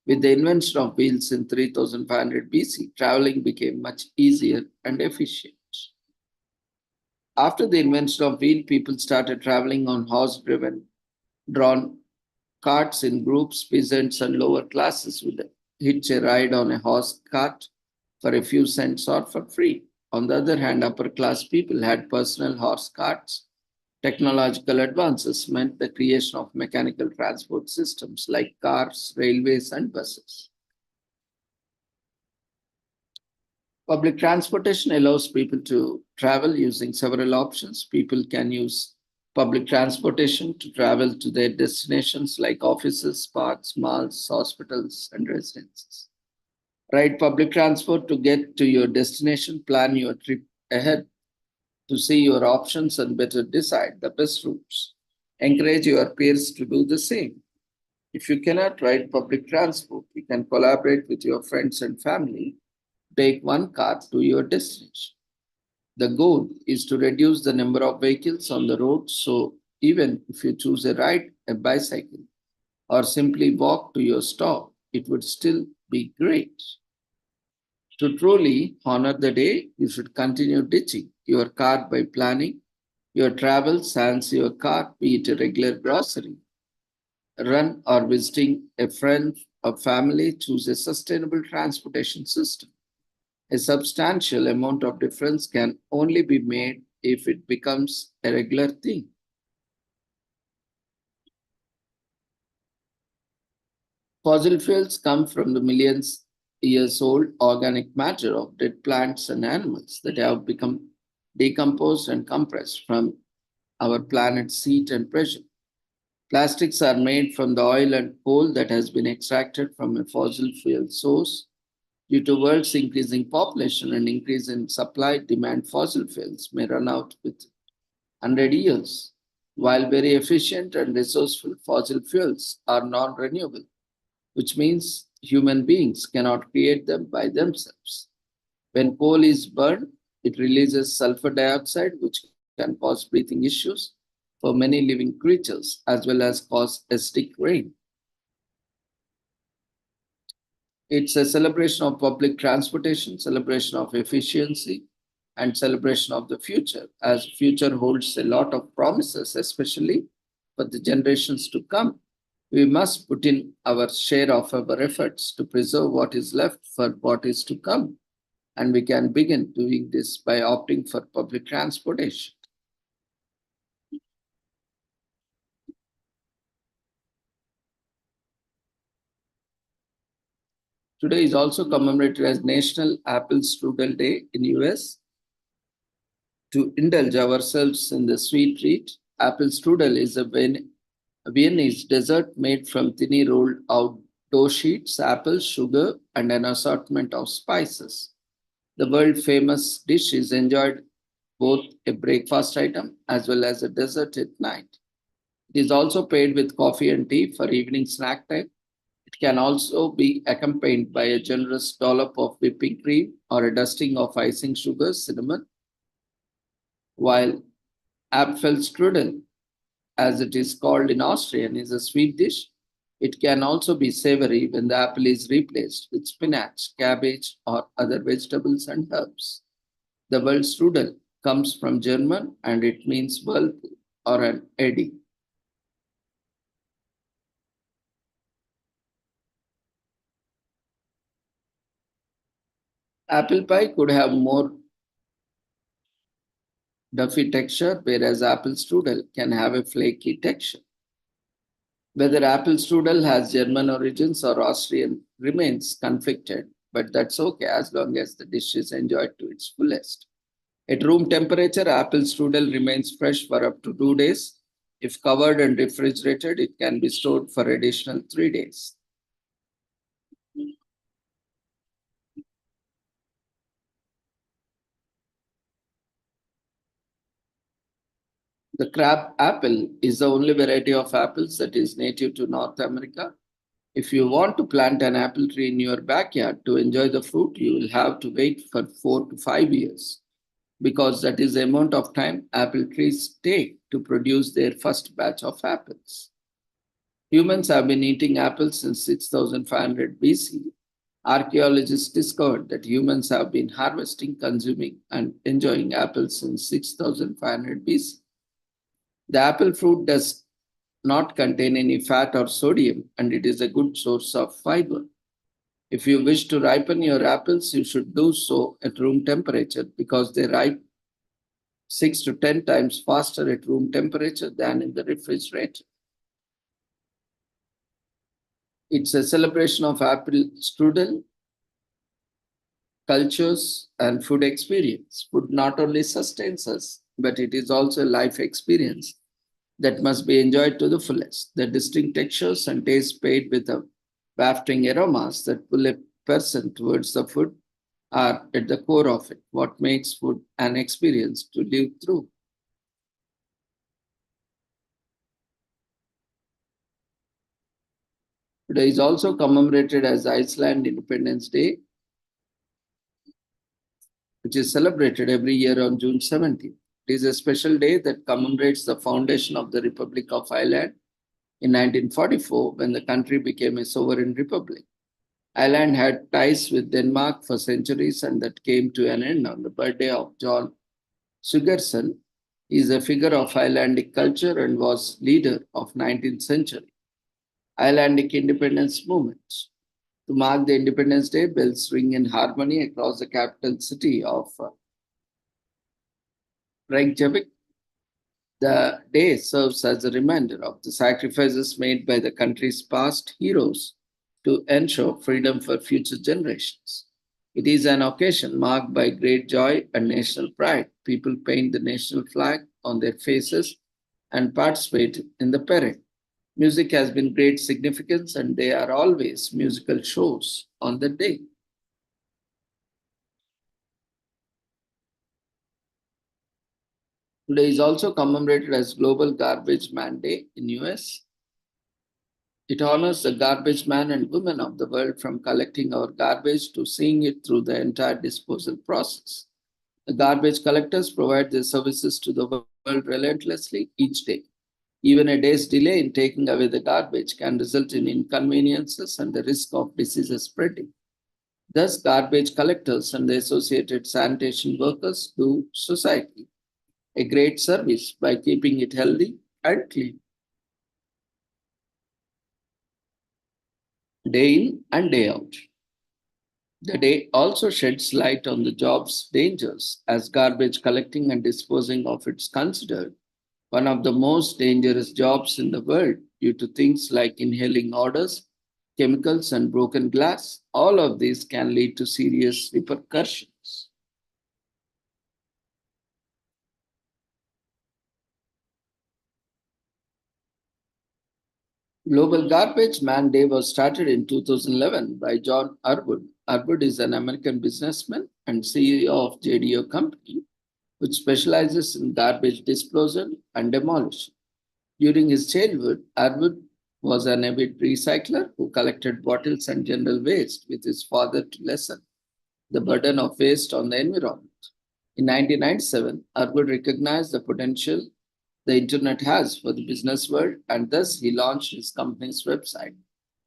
With the invention of wheels in 3500 BC, traveling became much easier and efficient. After the invention of wheel, people started traveling on horse-driven, drawn carts in groups. Peasants and lower classes would hitch a ride on a horse cart for a few cents or for free. On the other hand, upper class people had personal horse carts. Technological advances meant the creation of mechanical transport systems like cars, railways, and buses. Public transportation allows people to travel using several options. People can use public transportation to travel to their destinations like offices, parks, malls, hospitals, and residences. Ride public transport to get to your destination, plan your trip ahead to see your options and better decide the best routes. Encourage your peers to do the same. If you cannot ride public transport, you can collaborate with your friends and family. Take one car to your destination. The goal is to reduce the number of vehicles on the road, so even if you choose a ride, a bicycle, or simply walk to your stop, it would still be great. To truly honor the day, you should continue ditching your car by planning your travel sans your car, be it a regular grocery run or visiting a friend or family. Choose a sustainable transportation system. A substantial amount of difference can only be made if it becomes a regular thing. Fossil fuels come from the millions years old organic matter of dead plants and animals that have become decomposed and compressed from our planet's heat and pressure. Plastics are made from the oil and coal that has been extracted from a fossil fuel source. Due to world's increasing population and increase in supply, demand fossil fuels may run out with 100 years. While very efficient and resourceful, fossil fuels are non-renewable, which means human beings cannot create them by themselves. When coal is burned, it releases sulfur dioxide, which can cause breathing issues for many living creatures, as well as cause acidic rain. It's a celebration of public transportation, celebration of efficiency, and celebration of the future, as future holds a lot of promises, especially for the generations to come. We must put in our share of our efforts to preserve what is left for what is to come. And we can begin doing this by opting for public transportation. Today is also commemorated as National Apple Strudel Day in US. To indulge ourselves in the sweet treat, apple strudel is a Viennese dessert made from thinly rolled out dough sheets, apples, sugar, and an assortment of spices. The world famous dish is enjoyed both a breakfast item as well as a dessert at night. It is also paired with coffee and tea for evening snack time. It can also be accompanied by a generous dollop of whipping cream or a dusting of icing sugar, cinnamon. While Apfelstrudel, as it is called in Austrian, is a sweet dish, it can also be savory when the apple is replaced with spinach, cabbage, or other vegetables and herbs. The word strudel comes from German and it means whirlpool or an eddy. Apple pie could have more duffy texture, whereas apple strudel can have a flaky texture. Whether apple strudel has German origins or Austrian remains conflicted, but that's okay as long as the dish is enjoyed to its fullest. At room temperature, apple strudel remains fresh for up to 2 days. If covered and refrigerated, it can be stored for additional 3 days. The crab apple is the only variety of apples that is native to North America. If you want to plant an apple tree in your backyard to enjoy the fruit, you will have to wait for 4 to 5 years. because that is the amount of time apple trees take to produce their first batch of apples. Humans have been eating apples since 6500 BC. Archaeologists discovered that humans have been harvesting, consuming, and enjoying apples since 6500 BC. The apple fruit does not contain any fat or sodium, and it is a good source of fiber. If you wish to ripen your apples, you should do so at room temperature because they ripe 6 to 10 times faster at room temperature than in the refrigerator. It's a celebration of apple strudel, cultures, and food experience. Food not only sustains us, but it is also a life experience that must be enjoyed to the fullest. The distinct textures and tastes paired with the wafting aromas that pull a person towards the food are at the core of it, what makes food an experience to live through. Today is also commemorated as Iceland Independence Day, which is celebrated every year on June 17th. It is a special day that commemorates the foundation of the Republic of Ireland in 1944 when the country became a sovereign republic. Ireland had ties with Denmark for centuries and that came to an end on the birthday of John Sugerson. He is a figure of Icelandic culture and was leader of 19th century Icelandic independence movement. To mark the Independence Day, bells ring in harmony across the capital city of Reykjavik. The day serves as a reminder of the sacrifices made by the country's past heroes to ensure freedom for future generations. It is an occasion marked by great joy and national pride. People paint the national flag on their faces and participate in the parade. Music has been great significance, and there are always musical shows on the day. Today is also commemorated as Global Garbage Man Day in US. It honors the garbage man and women of the world from collecting our garbage to seeing it through the entire disposal process. The garbage collectors provide their services to the world relentlessly each day. Even a day's delay in taking away the garbage can result in inconveniences and the risk of diseases spreading. Thus, garbage collectors and the associated sanitation workers do society a great service by keeping it healthy and clean. Day in and day out. The day also sheds light on the job's dangers, as garbage collecting and disposing of it is considered one of the most dangerous jobs in the world due to things like inhaling odors, chemicals, and broken glass. All of these can lead to serious repercussions. Global Garbage Man Day was started in 2011 by John Arwood. Arwood is an American businessman and CEO of JDO Company, which specializes in garbage disposal and demolition. During his childhood, Arwood was an avid recycler who collected bottles and general waste with his father to lessen the burden of waste on the environment. In 1997, Arwood recognized the potential the internet has for the business world, and thus he launched his company's website.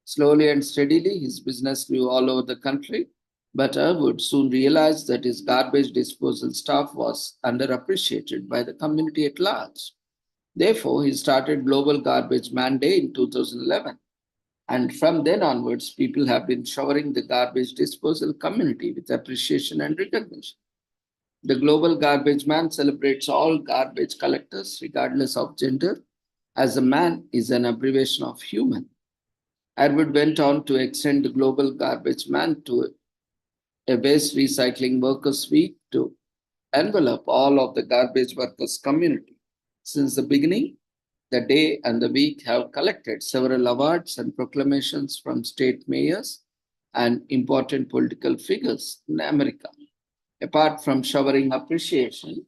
Slowly and steadily, his business grew all over the country, but Arwood soon realized that his garbage disposal staff was underappreciated by the community at large. Therefore, he started Global Garbage Man Day in 2011. And from then onwards, people have been showering the garbage disposal community with appreciation and recognition. The Global Garbage Man celebrates all garbage collectors, regardless of gender, as a man is an abbreviation of human. Arwood went on to extend the Global Garbage Man to a Waste Recycling Workers Week to envelop all of the garbage workers community. Since the beginning, the day and the week have collected several awards and proclamations from state mayors and important political figures in America. Apart from showering appreciation,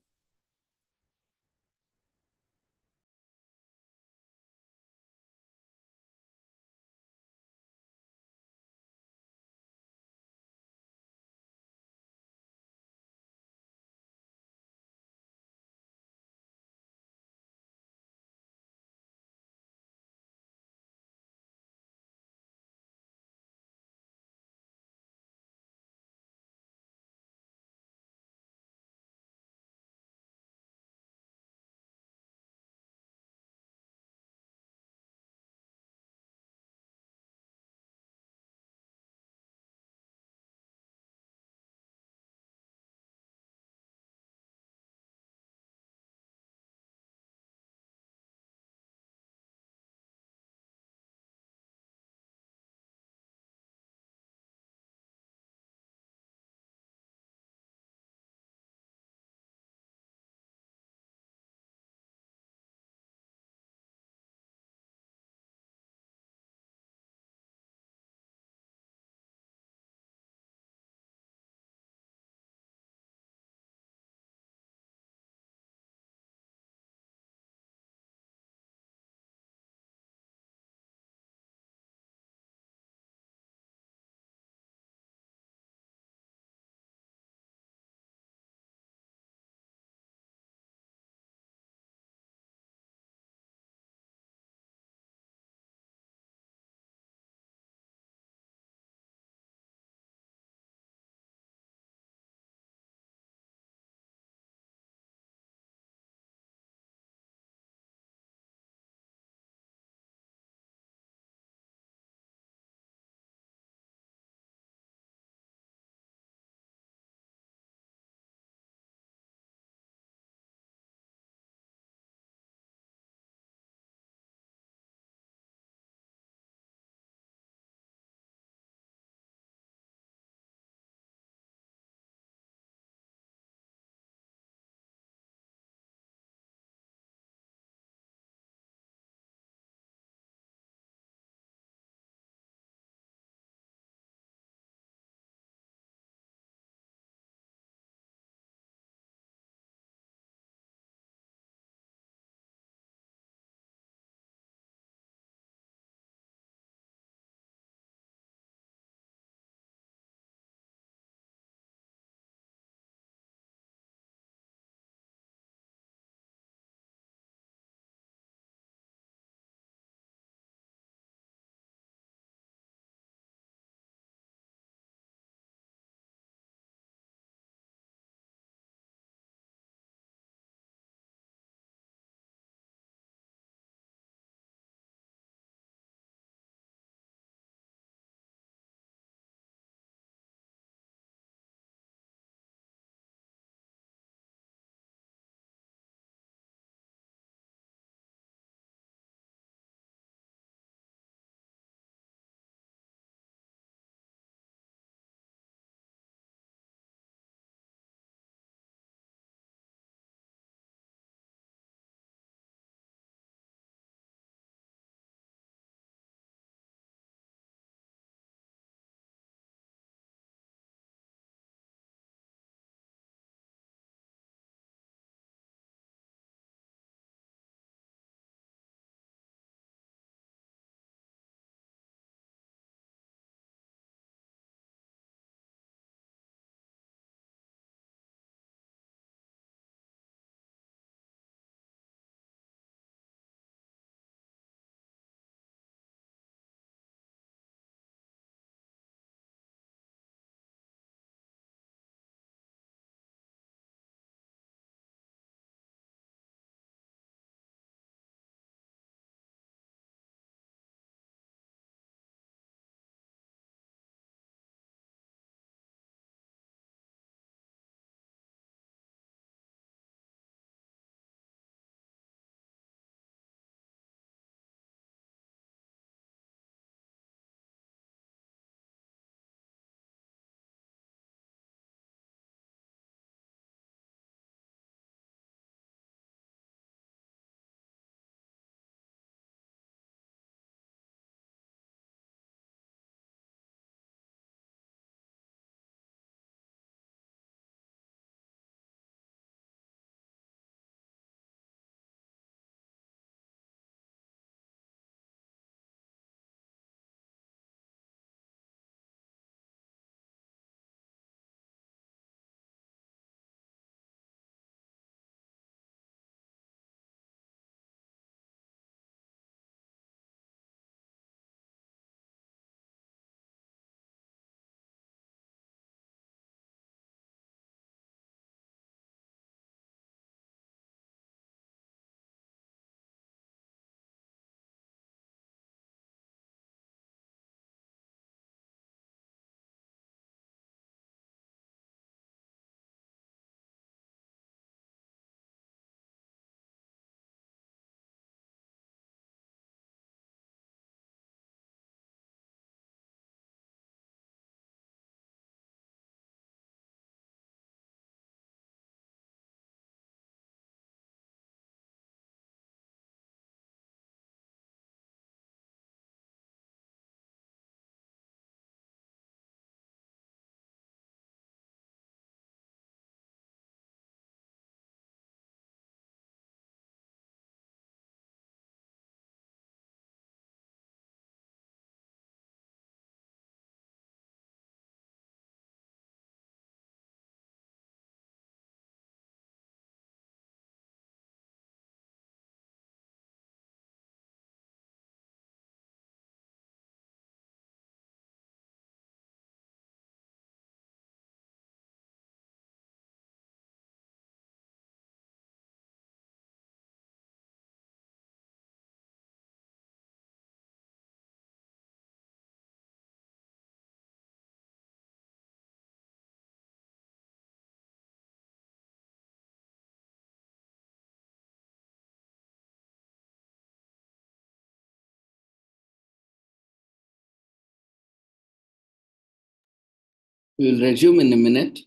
We will resume in a minute.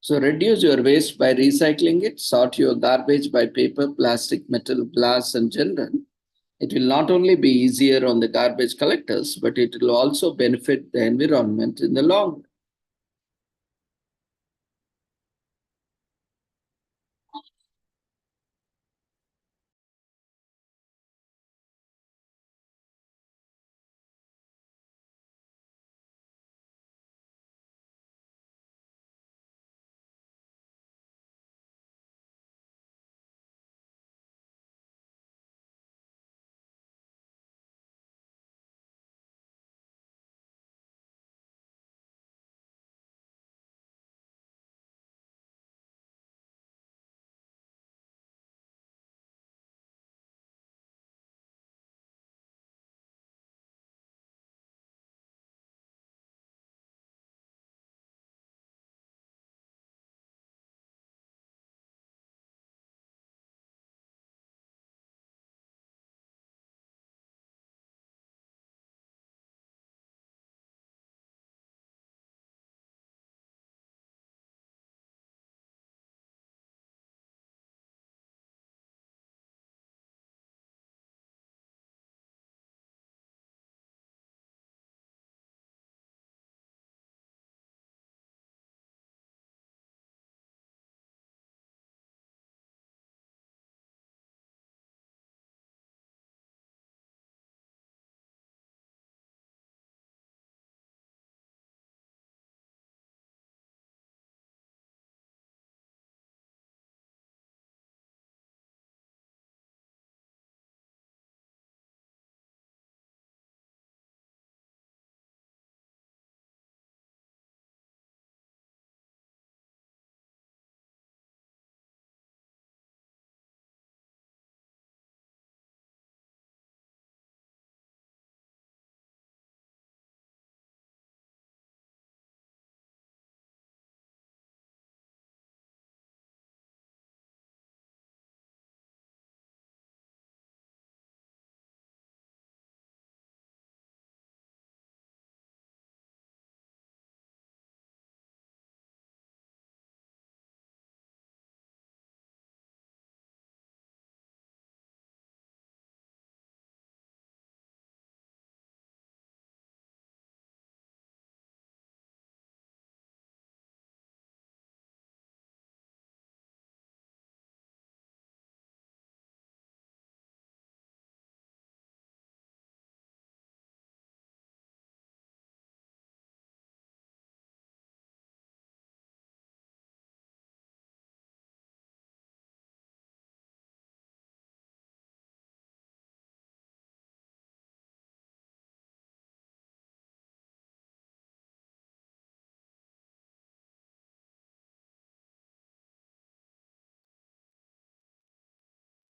So reduce your waste by recycling it, sort your garbage by paper, plastic, metal, glass, and general. It will not only be easier on the garbage collectors, but it will also benefit the environment in the long run.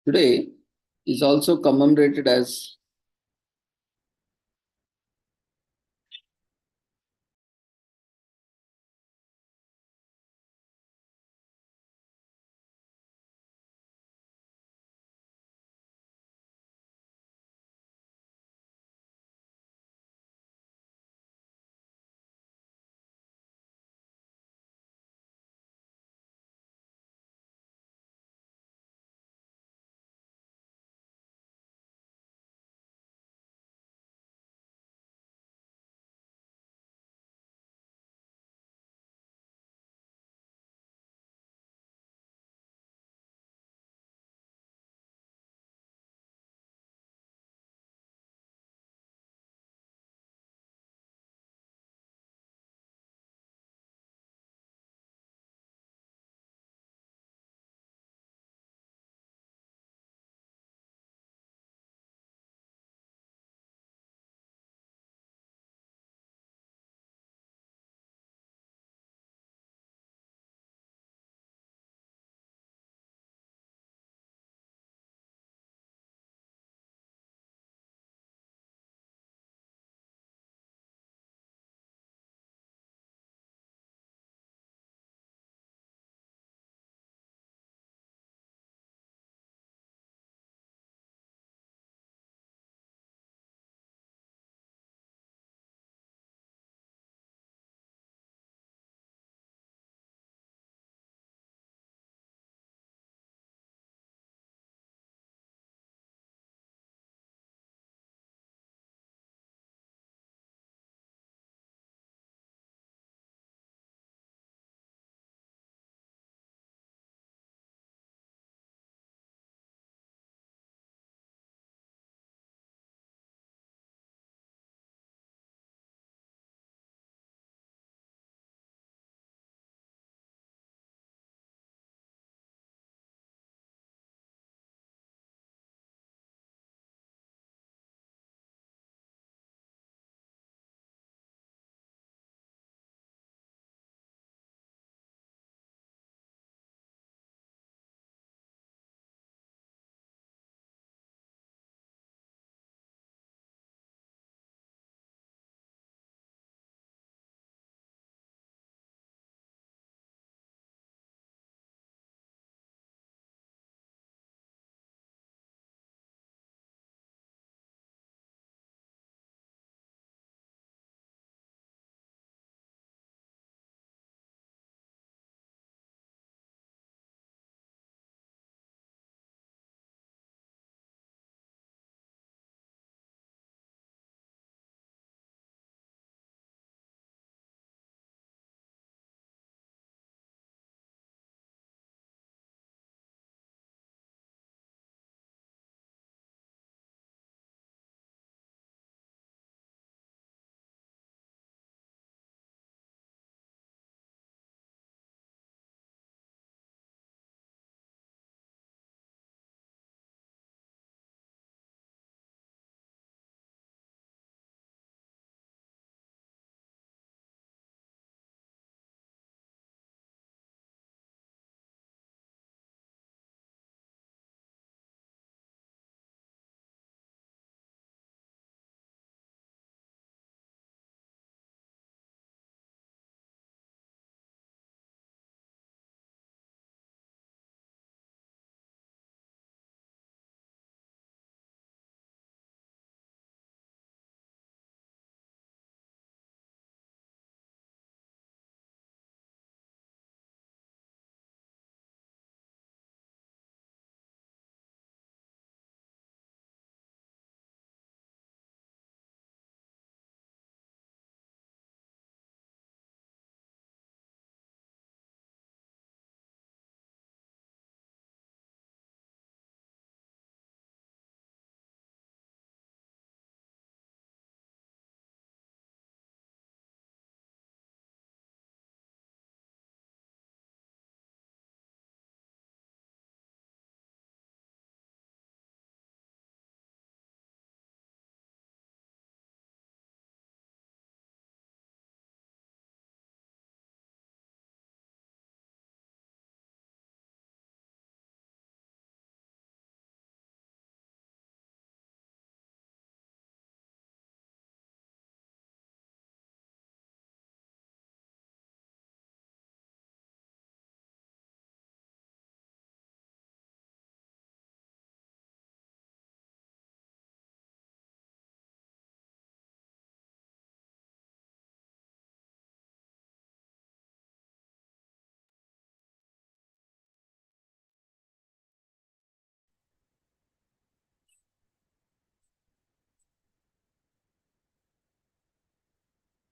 today is also commemorated as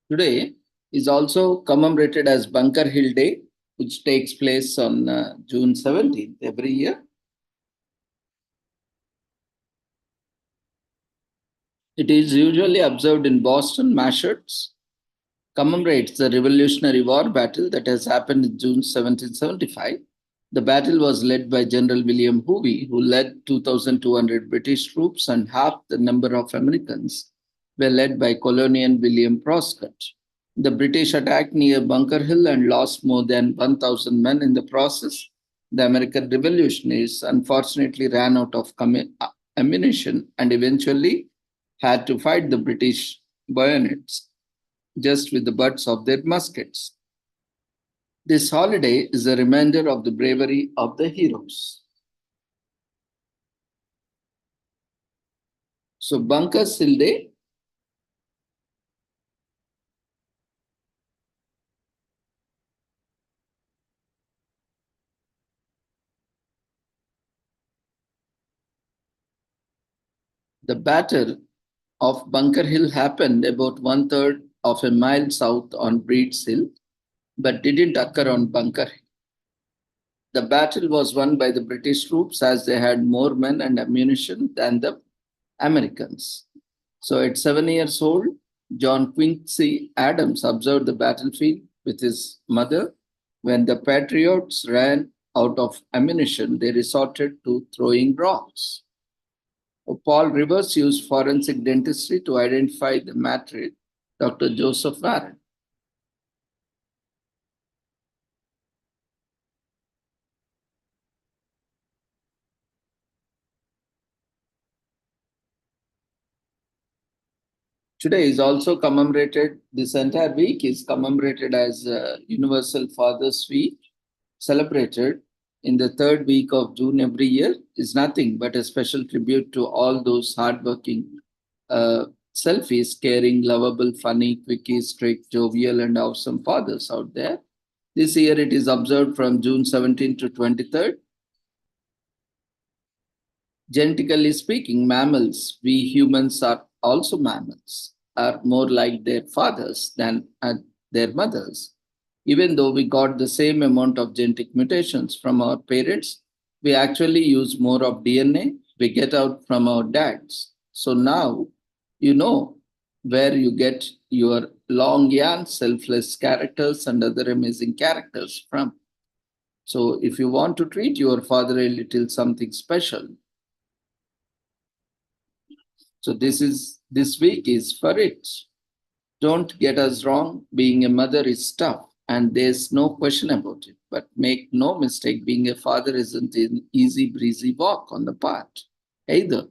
Today is also commemorated as Bunker Hill Day, which takes place on June 17th every year. It is usually observed in Boston, Massachusetts, commemorates the Revolutionary War battle that has happened in June 1775. The battle was led by General William Hovey, who led 2,200 British troops, and half the number of Americans were led by Colonel William Prescott. The British attacked near Bunker Hill and lost more than 1,000 men in the process. The American revolutionaries unfortunately ran out of ammunition and eventually had to fight the British bayonets just with the butts of their muskets. This holiday is a reminder of the bravery of the heroes. So, Bunker Hill Day. The Battle of Bunker Hill happened about 1/3 of a mile south on Breed's Hill, but didn't occur on Bunker Hill. The battle was won by the British troops as they had more men and ammunition than the Americans. So at 7 years old, John Quincy Adams observed the battlefield with his mother. When the Patriots ran out of ammunition, they resorted to throwing rocks. Paul Rivers used forensic dentistry to identify the matrix, Dr. Joseph Warren. Today is also commemorated, this entire week is commemorated as Universal Fathers Week, celebrated in the third week of June every year, is nothing but a special tribute to all those hardworking, selfish, caring, lovable, funny, quickie, strict, jovial, and awesome fathers out there. This year it is observed from June 17th to 23rd. Genetically speaking, mammals, we humans are also mammals, are more like their fathers than their mothers. Even though we got the same amount of genetic mutations from our parents, we actually use more of DNA we get out from our dads. So now you know where you get your long yarn, selfless characters, and other amazing characters from. So if you want to treat your father a little something special, so this week is for it. Don't get us wrong, being a mother is tough, and there's no question about it. But make no mistake, being a father isn't an easy breezy walk on the path either.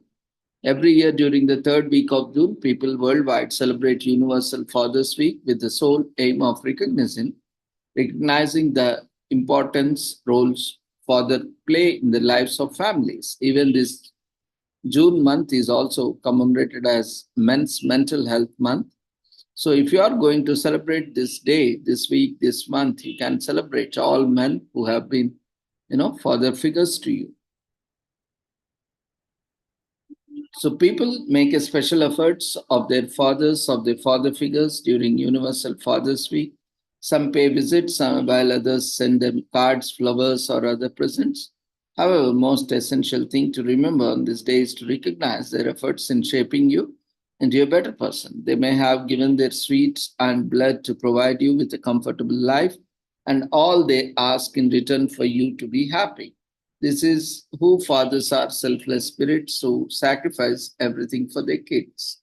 Every year during the third week of June, people worldwide celebrate Universal Fathers Week with the sole aim of recognizing the importance roles father play in the lives of families. Even this June month is also commemorated as Men's Mental Health Month. So if you are going to celebrate this day, this week, this month, you can celebrate all men who have been, father figures to you. So people make a special efforts of their fathers, of their father figures during Universal Fathers Week. Some pay visits, while others send them cards, flowers, or other presents. However, most essential thing to remember on this day is to recognize their efforts in shaping you into a better person. They may have given their sweat and blood to provide you with a comfortable life, and all they ask in return for you to be happy. This is who fathers are, selfless spirits who sacrifice everything for their kids.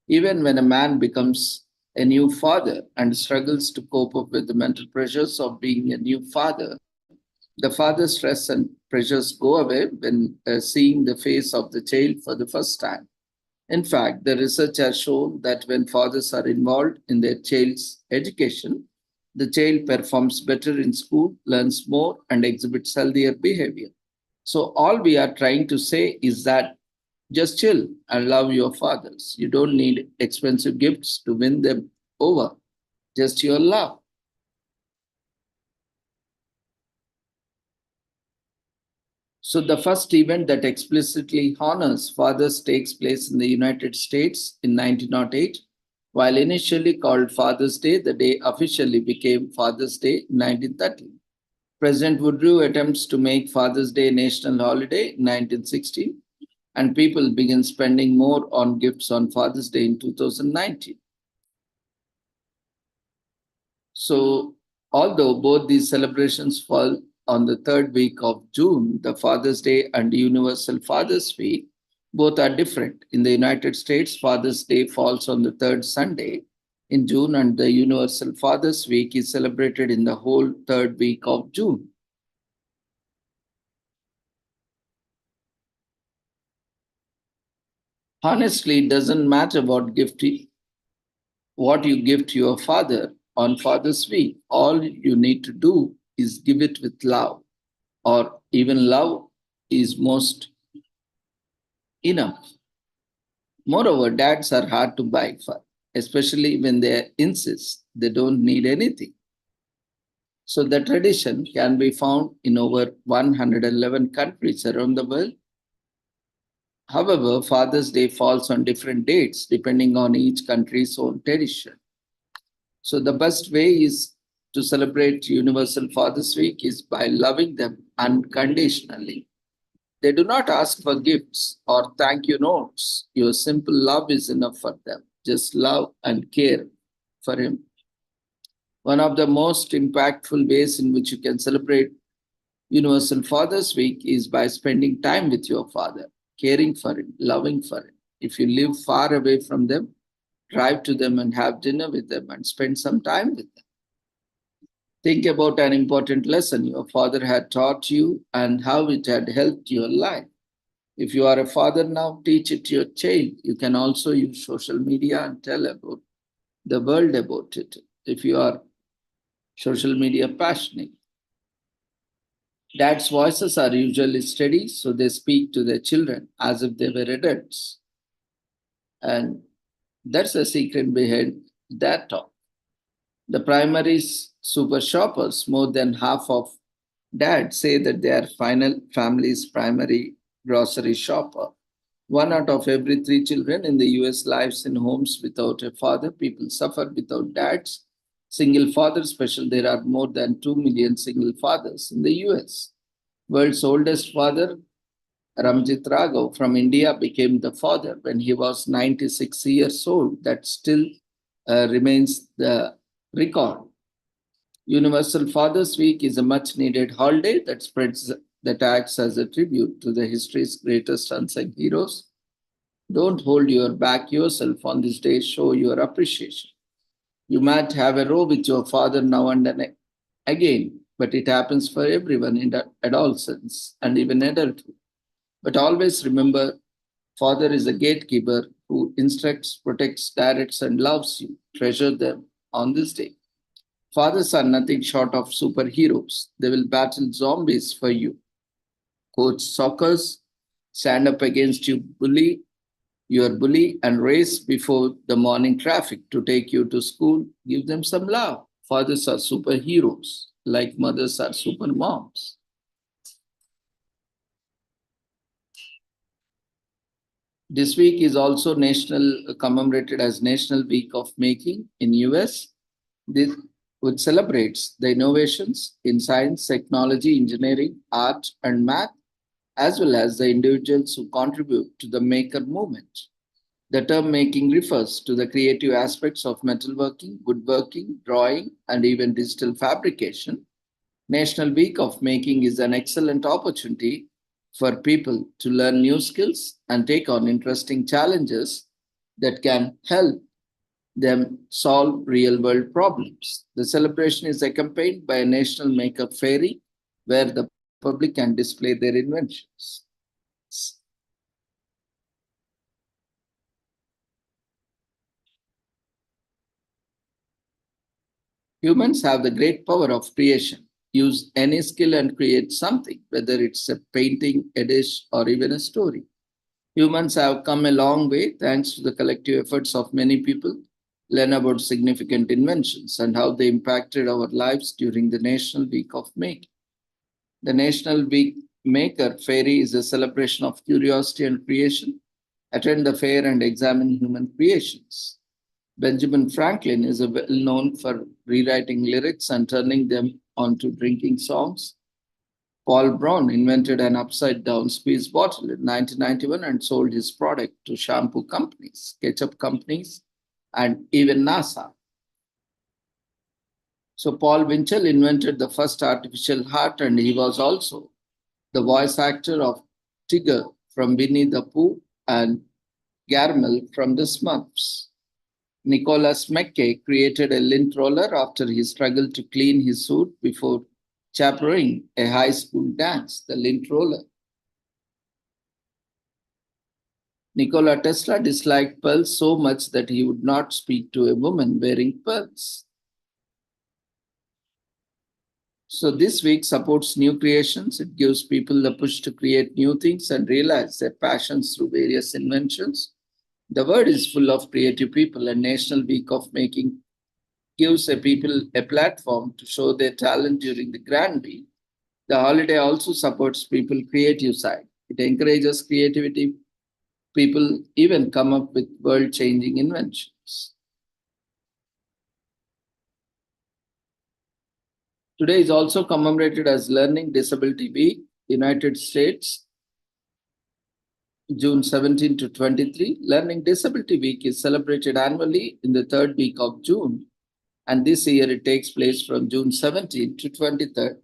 Even when a man becomes a new father and struggles to cope up with the mental pressures of being a new father, the father's stress and pressures go away when seeing the face of the child for the first time. In fact, the research has shown that when fathers are involved in their child's education, the child performs better in school, learns more, and exhibits healthier behavior. So, all we are trying to say is that just chill and love your fathers. You don't need expensive gifts to win them over, just your love. So the first event that explicitly honors fathers takes place in the United States in 1908 While initially called Father's Day, the day officially became Father's Day in 1930. President Woodrow attempts to make Father's Day a national holiday in 1960, and people began spending more on gifts on Father's Day in 2019. So, although both these celebrations fall on the third week of June, the Father's Day and Universal Father's Week, both are different. In the United States, Father's Day falls on the third Sunday in June, and the Universal Father's Week is celebrated in the whole third week of June. Honestly, it doesn't matter what you give to your father on Father's Week. All you need to do is give it with love, or even love is most enough. Moreover, dads are hard to buy for, especially when they insist they don't need anything. So the tradition can be found in over 111 countries around the world. However, Father's Day falls on different dates depending on each country's own tradition. So the best way is to celebrate Universal Father's Week is by loving them unconditionally. They do not ask for gifts or thank you notes. Your simple love is enough for them. Just love and care for him. One of the most impactful ways in which you can celebrate Universal Father's Week is by spending time with your father, caring for him, loving for him. If you live far away from them, drive to them and have dinner with them and spend some time with them. Think about an important lesson your father had taught you and how it had helped your life. If you are a father now, teach it to your child. You can also use social media and tell about the world about it if you are social media passionate. Dads' voices are usually steady, so they speak to their children as if they were adults. And that's the secret behind that talk. The primary super shoppers, more than half of dads say that they are family's primary grocery shopper. 1 out of every 3 children in the US lives in homes without a father. People suffer without dads. Single father special, there are more than 2 million single fathers in the US. World's oldest father, Ramjit Raghav from India, became the father when he was 96 years old. That still remains the record. Universal Father's Week is a much needed holiday that acts as a tribute to the history's greatest unsung heroes. Don't hold your back yourself on this day, show your appreciation. You might have a row with your father now and then again, but it happens for everyone in adolescence and even adulthood. But always remember, Father is a gatekeeper who instructs, protects, directs, and loves you. Treasure them on this day. Fathers are nothing short of superheroes. They will battle zombies for you, coach soccer, stand up against your bully, and race before the morning traffic to take you to school. Give them some love. Fathers are superheroes, like mothers are super moms. This week is also commemorated as National Week of Making in US. Which celebrates the innovations in science, technology, engineering, art, and math, as well as the individuals who contribute to the maker movement. The term making refers to the creative aspects of metalworking, woodworking, drawing, and even digital fabrication. National Week of Making is an excellent opportunity for people to learn new skills and take on interesting challenges that can help them solve real-world problems. The celebration is accompanied by a national maker fairy where the public can display their inventions. Humans have the great power of creation. Use any skill and create something, whether it's a painting, a dish, or even a story. Humans have come a long way thanks to the collective efforts of many people. Learn about significant inventions and how they impacted our lives during the National Week of Making. The National Week Maker Fairy is a celebration of curiosity and creation. Attend the fair and examine human creations. Benjamin Franklin is well known for rewriting lyrics and turning them onto drinking songs. Paul Brown invented an upside down squeeze bottle in 1991 and sold his product to shampoo companies, ketchup companies, and even NASA. So, Paul Winchell invented the first artificial heart, and he was also the voice actor of Tigger from Winnie the Pooh and Gargamel from the Smurfs. Nicholas McKay created a lint roller after he struggled to clean his suit before chaperoning a high school dance, the lint roller. Nikola Tesla disliked pearls so much that he would not speak to a woman wearing pearls. So this week supports new creations. It gives people the push to create new things and realize their passions through various inventions. The world is full of creative people, and National Week of Making gives a people a platform to show their talent during the Grand Week. The holiday also supports people's creative side. It encourages creativity. People even come up with world-changing inventions. Today is also commemorated as Learning Disability Week, United States, June 17 to 23. Learning Disability Week is celebrated annually in the third week of June, and this year it takes place from June 17 to 23rd.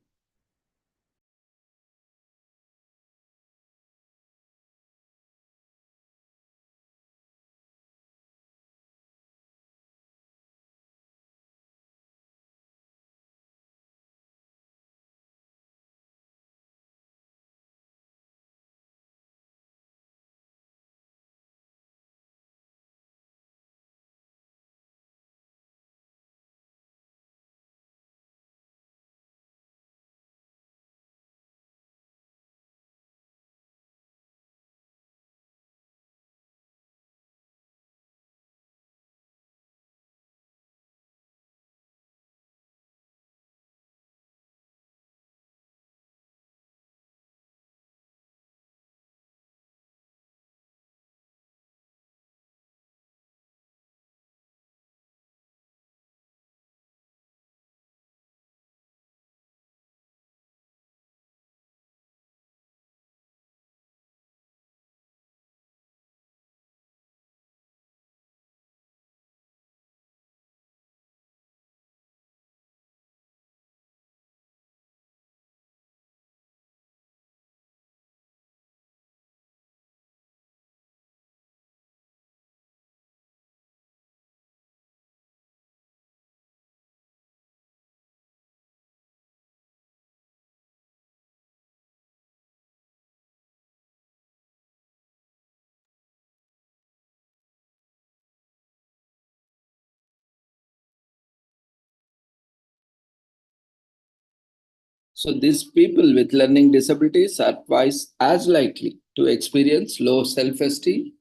So these people with learning disabilities are twice as likely to experience low self-esteem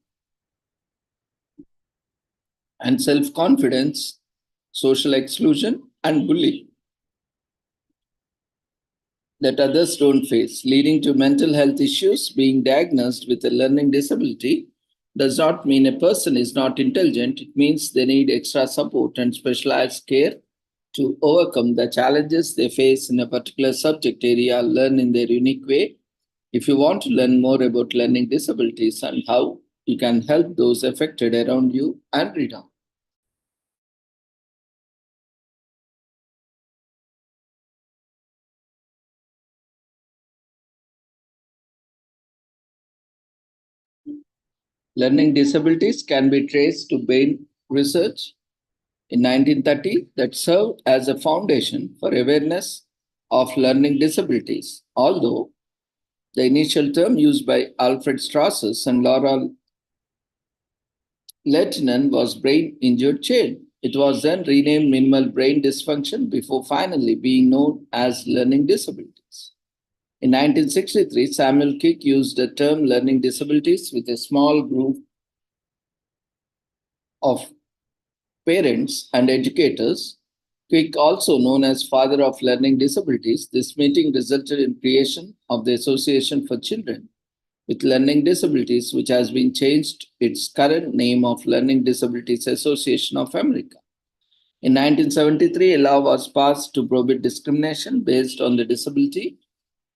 and self-confidence, social exclusion, and bullying that others don't face, leading to mental health issues. Being diagnosed with a learning disability does not mean a person is not intelligent. It means they need extra support and specialized care to overcome the challenges they face in a particular subject area, learn in their unique way. If you want to learn more about learning disabilities and how you can help those affected around you, and read on. Learning disabilities can be traced to Bain research in 1930 that served as a foundation for awareness of learning disabilities. Although the initial term used by Alfred Strauss and Laura Lehtinen was brain injured child, it was then renamed minimal brain dysfunction before finally being known as learning disabilities. In 1963, Samuel Crick used the term learning disabilities with a small group of parents and educators. Crick, also known as father of learning disabilities, this meeting resulted in creation of the Association for Children with Learning Disabilities, which has been changed its current name of Learning Disabilities Association of America. In 1973, a law was passed to prohibit discrimination based on the disability.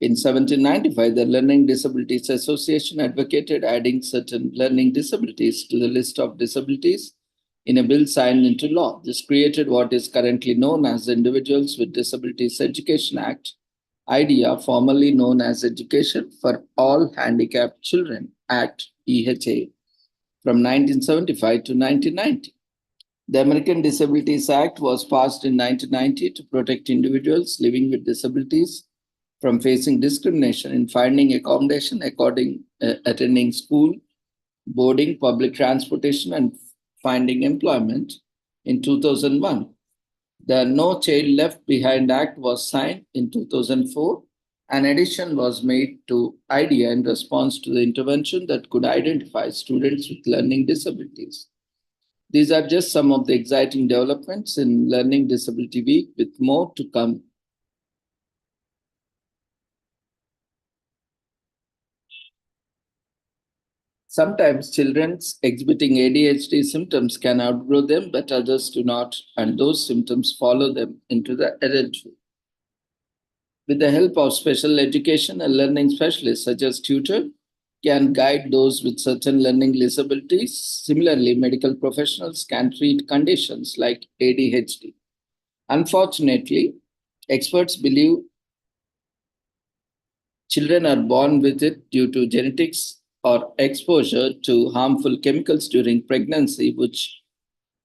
In 1795, the Learning Disabilities Association advocated adding certain learning disabilities to the list of disabilities in a bill signed into law. This created what is currently known as the Individuals with Disabilities Education Act, IDEA, formerly known as Education for All Handicapped Children Act, EHA, from 1975 to 1990. The American Disabilities Act was passed in 1990 to protect individuals living with disabilities from facing discrimination in finding accommodation, attending school, boarding, public transportation, and finding employment. In 2001, the No Child Left Behind Act was signed in 2004. An addition was made to IDEA in response to the intervention that could identify students with learning disabilities. These are just some of the exciting developments in Learning Disability Week, with more to come. Sometimes children exhibiting ADHD symptoms can outgrow them, but others do not, and those symptoms follow them into the adulthood. With the help of special education and learning specialists such as tutor, can guide those with certain learning disabilities. Similarly, medical professionals can treat conditions like ADHD. Unfortunately, experts believe children are born with it due to genetics or exposure to harmful chemicals during pregnancy, which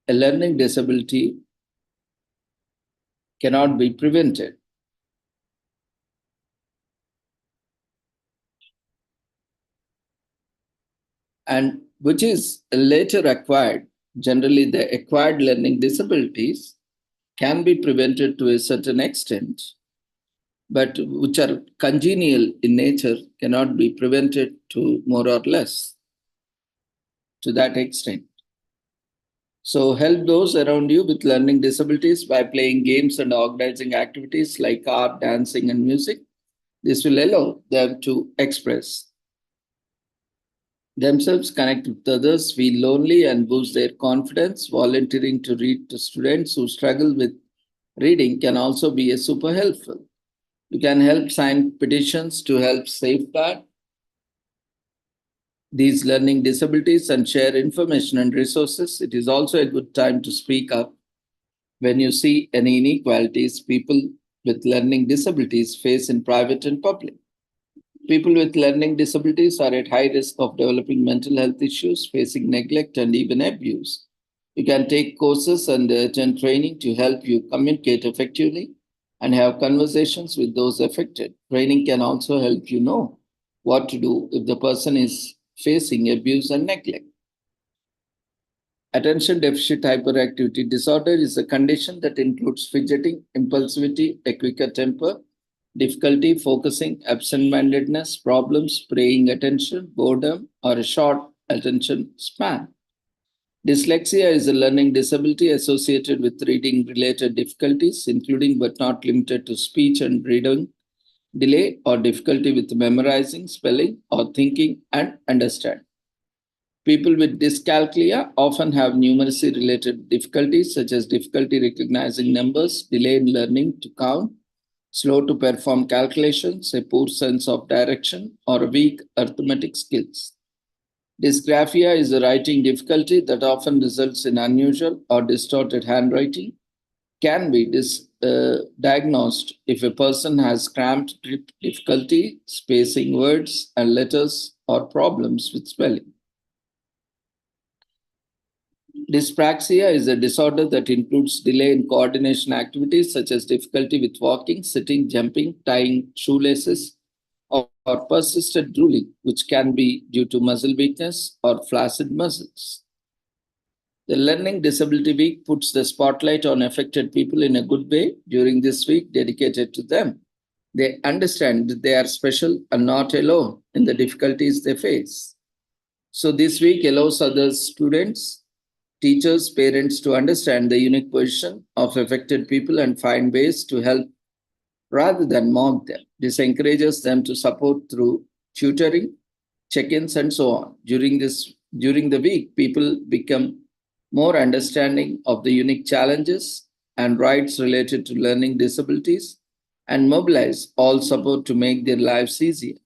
a learning disability cannot be prevented. And which is later acquired. Generally, the acquired learning disabilities can be prevented to a certain extent, but which are congenial in nature cannot be prevented to more or less to that extent. So help those around you with learning disabilities by playing games and organizing activities like art, dancing, and music. This will allow them to express themselves, connect with others, feel lonely, and boost their confidence. Volunteering to read to students who struggle with reading can also be a super helpful. You can help sign petitions to help safeguard these learning disabilities and share information and resources. It is also a good time to speak up when you see any inequalities people with learning disabilities face in private and public. People with learning disabilities are at high risk of developing mental health issues, facing neglect, and even abuse. You can take courses and attend training to help you communicate effectively and have conversations with those affected. Training can also help you know what to do if the person is facing abuse and neglect. Attention deficit hyperactivity disorder is a condition that includes fidgeting, impulsivity, a quicker temper, difficulty focusing, absent-mindedness, problems paying attention, boredom, or a short attention span. Dyslexia is a learning disability associated with reading-related difficulties, including but not limited to speech and reading delay or difficulty with memorizing, spelling, or thinking and understanding. People with dyscalculia often have numeracy-related difficulties, such as difficulty recognizing numbers, delay in learning to count, slow to perform calculations, a poor sense of direction, or weak arithmetic skills. Dysgraphia is a writing difficulty that often results in unusual or distorted handwriting, can be diagnosed if a person has cramped difficulty spacing words and letters or problems with spelling. Dyspraxia is a disorder that includes delay in coordination activities such as difficulty with walking, sitting, jumping, tying shoelaces, or persistent drooling, which can be due to muscle weakness or flaccid muscles. The Learning Disability Week puts the spotlight on affected people in a good way during this week dedicated to them. They understand that they are special and not alone in the difficulties they face. So this week allows other students, teachers, parents to understand the unique position of affected people and find ways to help rather than mock them. This encourages them to support through tutoring, check-ins, and so on. During the week, people become more understanding of the unique challenges and rights related to learning disabilities and mobilize all support to make their lives easier.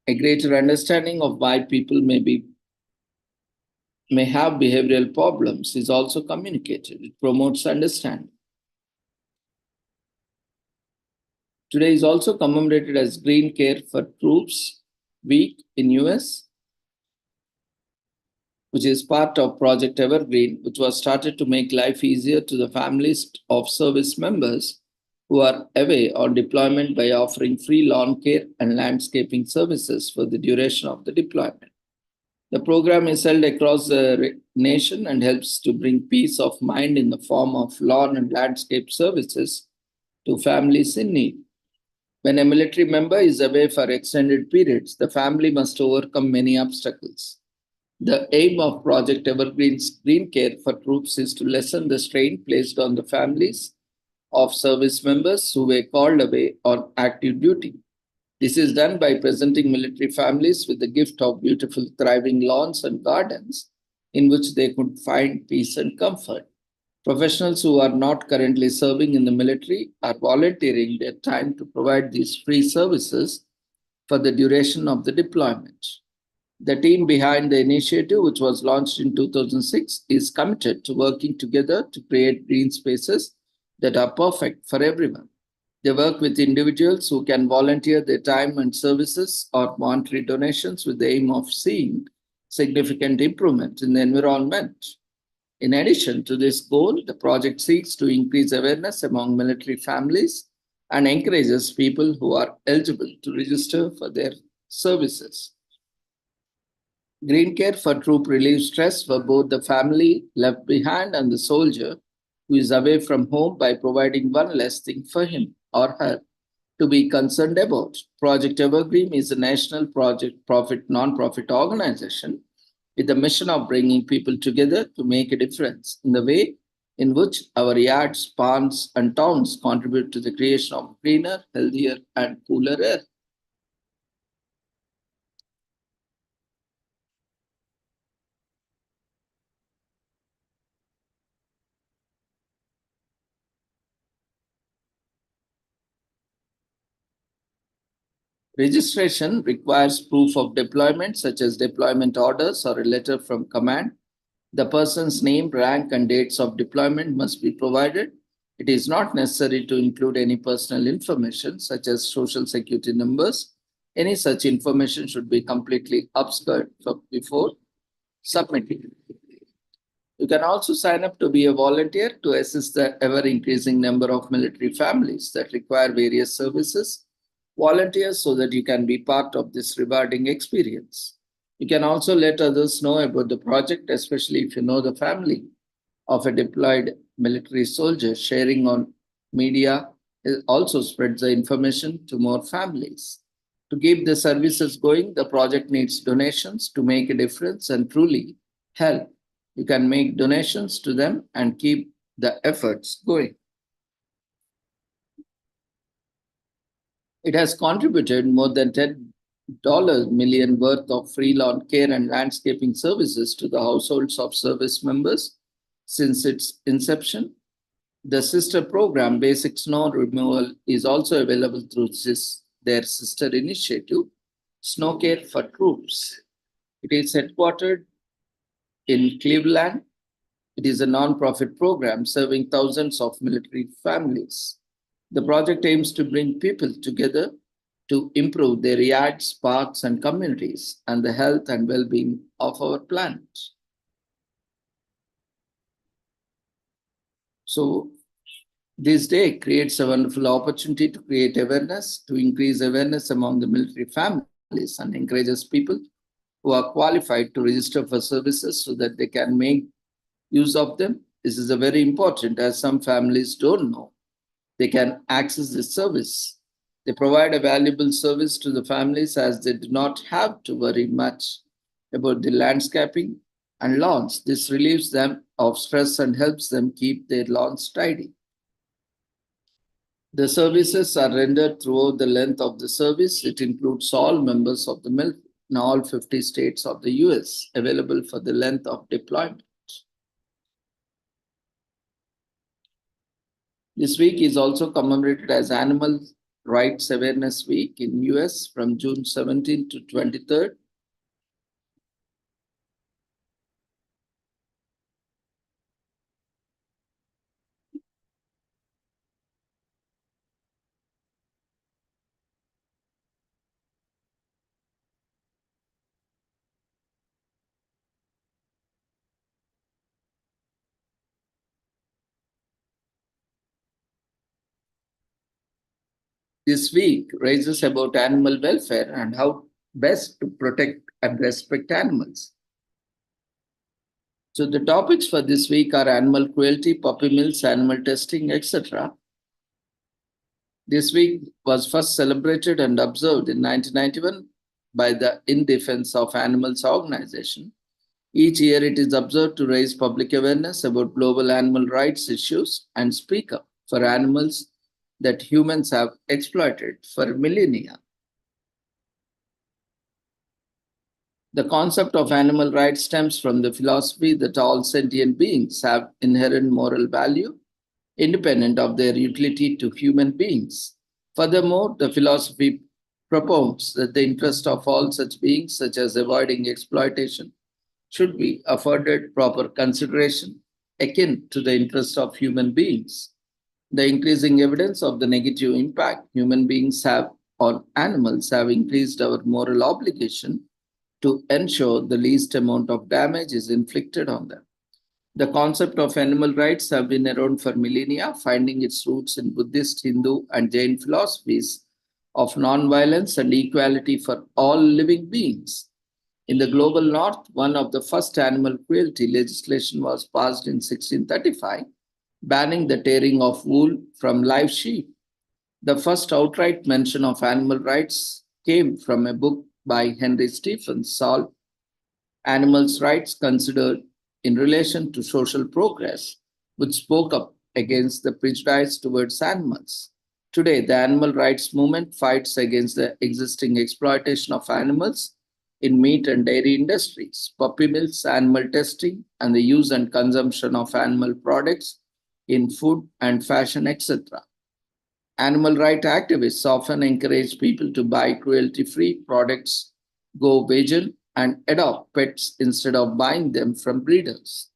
A greater understanding of why people may have behavioral problems is also communicated. It promotes understanding. Today is also commemorated as Green Care for Troops Week in US, which is part of Project Evergreen, which was started to make life easier to the families of service members who are away on deployment by offering free lawn care and landscaping services for the duration of the deployment. The program is held across the nation and helps to bring peace of mind in the form of lawn and landscape services to families in need. When a military member is away for extended periods, the family must overcome many obstacles. The aim of Project Evergreen's Green Care for Troops is to lessen the strain placed on the families of service members who were called away on active duty. This is done by presenting military families with the gift of beautiful, thriving lawns and gardens in which they could find peace and comfort. Professionals who are not currently serving in the military are volunteering their time to provide these free services for the duration of the deployment. The team behind the initiative, which was launched in 2006, is committed to working together to create green spaces that are perfect for everyone. They work with individuals who can volunteer their time and services or monetary donations with the aim of seeing significant improvement in the environment. In addition to this goal, the project seeks to increase awareness among military families and encourages people who are eligible to register for their services. Green Care for Troop relieves stress for both the family left behind and the soldier who is away from home by providing one less thing for him or her to be concerned about. Project Evergreen is a national non-profit organization with the mission of bringing people together to make a difference in the way in which our yards, ponds, and towns contribute to the creation of cleaner, healthier, and cooler air. Registration requires proof of deployment, such as deployment orders or a letter from command. The person's name, rank, and dates of deployment must be provided. It is not necessary to include any personal information, such as social security numbers. Any such information should be completely obscured before submitting. You can also sign up to be a volunteer to assist the ever-increasing number of military families that require various services. Volunteers so that you can be part of this rewarding experience. You can also let others know about the project, especially if you know the family of a deployed military soldier. Sharing on media also spreads the information to more families. To keep the services going, the project needs donations to make a difference and truly help. You can make donations to them and keep the efforts going. It has contributed more than $10 million worth of free lawn care and landscaping services to the households of service members since its inception. The sister program, Basic Snow Removal, is also available through their sister initiative, Snow Care for Troops. It is headquartered in Cleveland. It is a non-profit program serving thousands of military families. The project aims to bring people together to improve their yards, parks, and communities and the health and well-being of our planet. So this day creates a wonderful opportunity to create awareness, to increase awareness among the military families and encourages people who are qualified to register for services so that they can make use of them. This is a very important as some families don't know. They can access this service. They provide a valuable service to the families as they do not have to worry much about the landscaping and lawns. This relieves them of stress and helps them keep their lawns tidy. The services are rendered throughout the length of the service. It includes all members of the military. in all 50 states of the US, available for the length of deployment. This week is also commemorated as Animal Rights Awareness Week in US from June 17 to 23rd. This week raises about animal welfare and how best to protect and respect animals. So the topics for this week are animal cruelty, puppy mills, animal testing, etc. This week was first celebrated and observed in 1991 by the In Defense of Animals organization. Each year it is observed to raise public awareness about global animal rights issues and speak up for animals that humans have exploited for millennia. The concept of animal rights stems from the philosophy that all sentient beings have inherent moral value, independent of their utility to human beings. Furthermore, the philosophy propounds that the interest of all such beings, such as avoiding exploitation, should be afforded proper consideration akin to the interest of human beings. The increasing evidence of the negative impact human beings have on animals have increased our moral obligation to ensure the least amount of damage is inflicted on them. The concept of animal rights have been around for millennia, finding its roots in Buddhist, Hindu, and Jain philosophies of non-violence and equality for all living beings. In the global north, one of the first animal cruelty legislation was passed in 1635, banning the tearing of wool from live sheep. The first outright mention of animal rights came from a book by Henry Stephens, Salt, Animals' Rights Considered in Relation to Social Progress, which spoke up against the prejudice towards animals. Today, the animal rights movement fights against the existing exploitation of animals in meat and dairy industries, puppy mills, animal testing, and the use and consumption of animal products in food and fashion, etc. Animal rights activists often encourage people to buy cruelty-free products, go vegan, and adopt pets instead of buying them from breeders.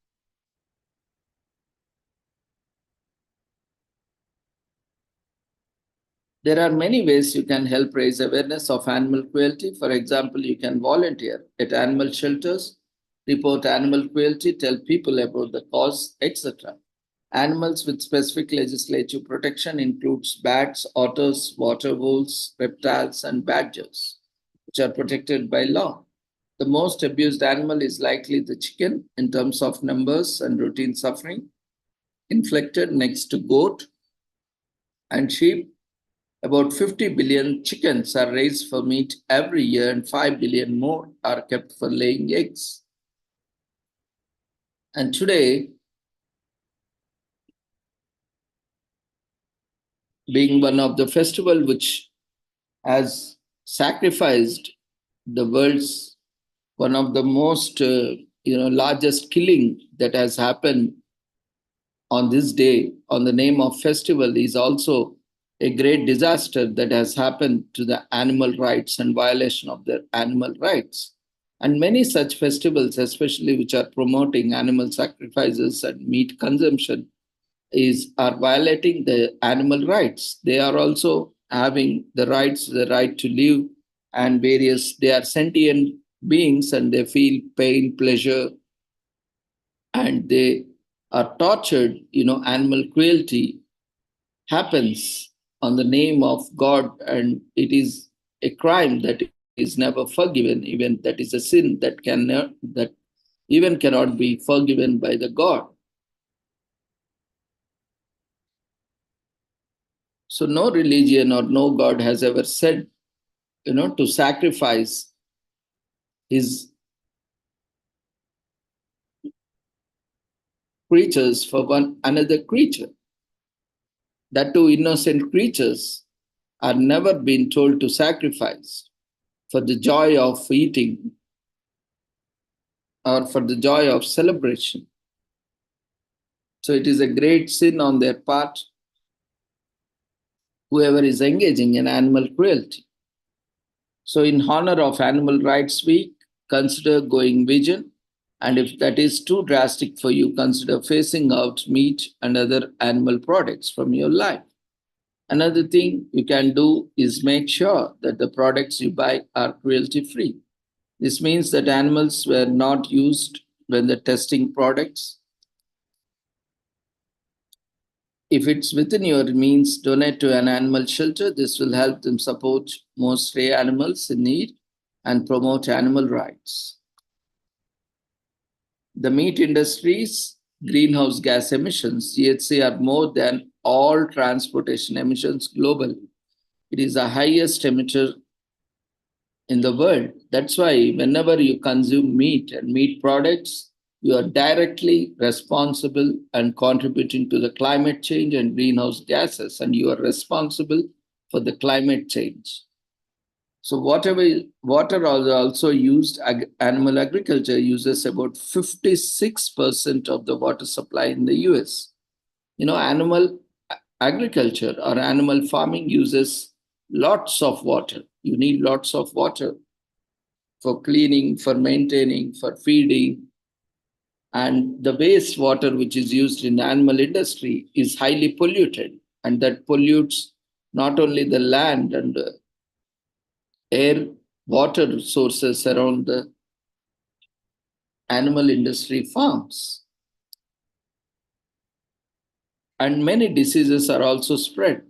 There are many ways you can help raise awareness of animal cruelty. For example, you can volunteer at animal shelters, report animal cruelty, tell people about the cause, etc. Animals with specific legislative protection includes bats, otters, water voles, reptiles, and badgers, which are protected by law. The most abused animal is likely the chicken in terms of numbers and routine suffering, inflicted next to goat and sheep. About 50 billion chickens are raised for meat every year, and 5 billion more are kept for laying eggs. And today, being one of the festival which has sacrificed the world's one of the most largest killing that has happened on this day on the name of festival is also a great disaster that has happened to the animal rights and violation of their animal rights. And many such festivals, especially which are promoting animal sacrifices and meat consumption, are violating the animal rights. They are also having the right to live, and they are sentient beings and they feel pain, pleasure, and they are tortured. Animal cruelty happens on the name of God, and it is a crime that is never forgiven. Even that is a sin that cannot be forgiven by the God. So no religion or no God has ever said, to sacrifice his creatures for one another creature. That too, innocent creatures are never been told to sacrifice. for the joy of eating or for the joy of celebration. So it is a great sin on their part, whoever is engaging in animal cruelty. So, in honor of Animal Rights Week, consider going vegan. And if that is too drastic for you, consider phasing out meat and other animal products from your life. Another thing you can do is make sure that the products you buy are cruelty free. This means that animals were not used when the testing products. If it's within your means, donate to an animal shelter. This will help them support more stray animals in need and promote animal rights. The meat industry's greenhouse gas emissions, GHG, are more than all transportation emissions globally. It is the highest emitter in the world. That's why whenever you consume meat and meat products, you are directly responsible and contributing to the climate change and greenhouse gases, and you are responsible for the climate change. So water is also used. Animal agriculture uses about 56% of the water supply in the US. Animal agriculture or animal farming uses lots of water. You need lots of water for cleaning, for maintaining, for feeding. And the wastewater which is used in the animal industry is highly polluted, and that pollutes not only the land and air, water sources around the animal industry farms. And many diseases are also spread.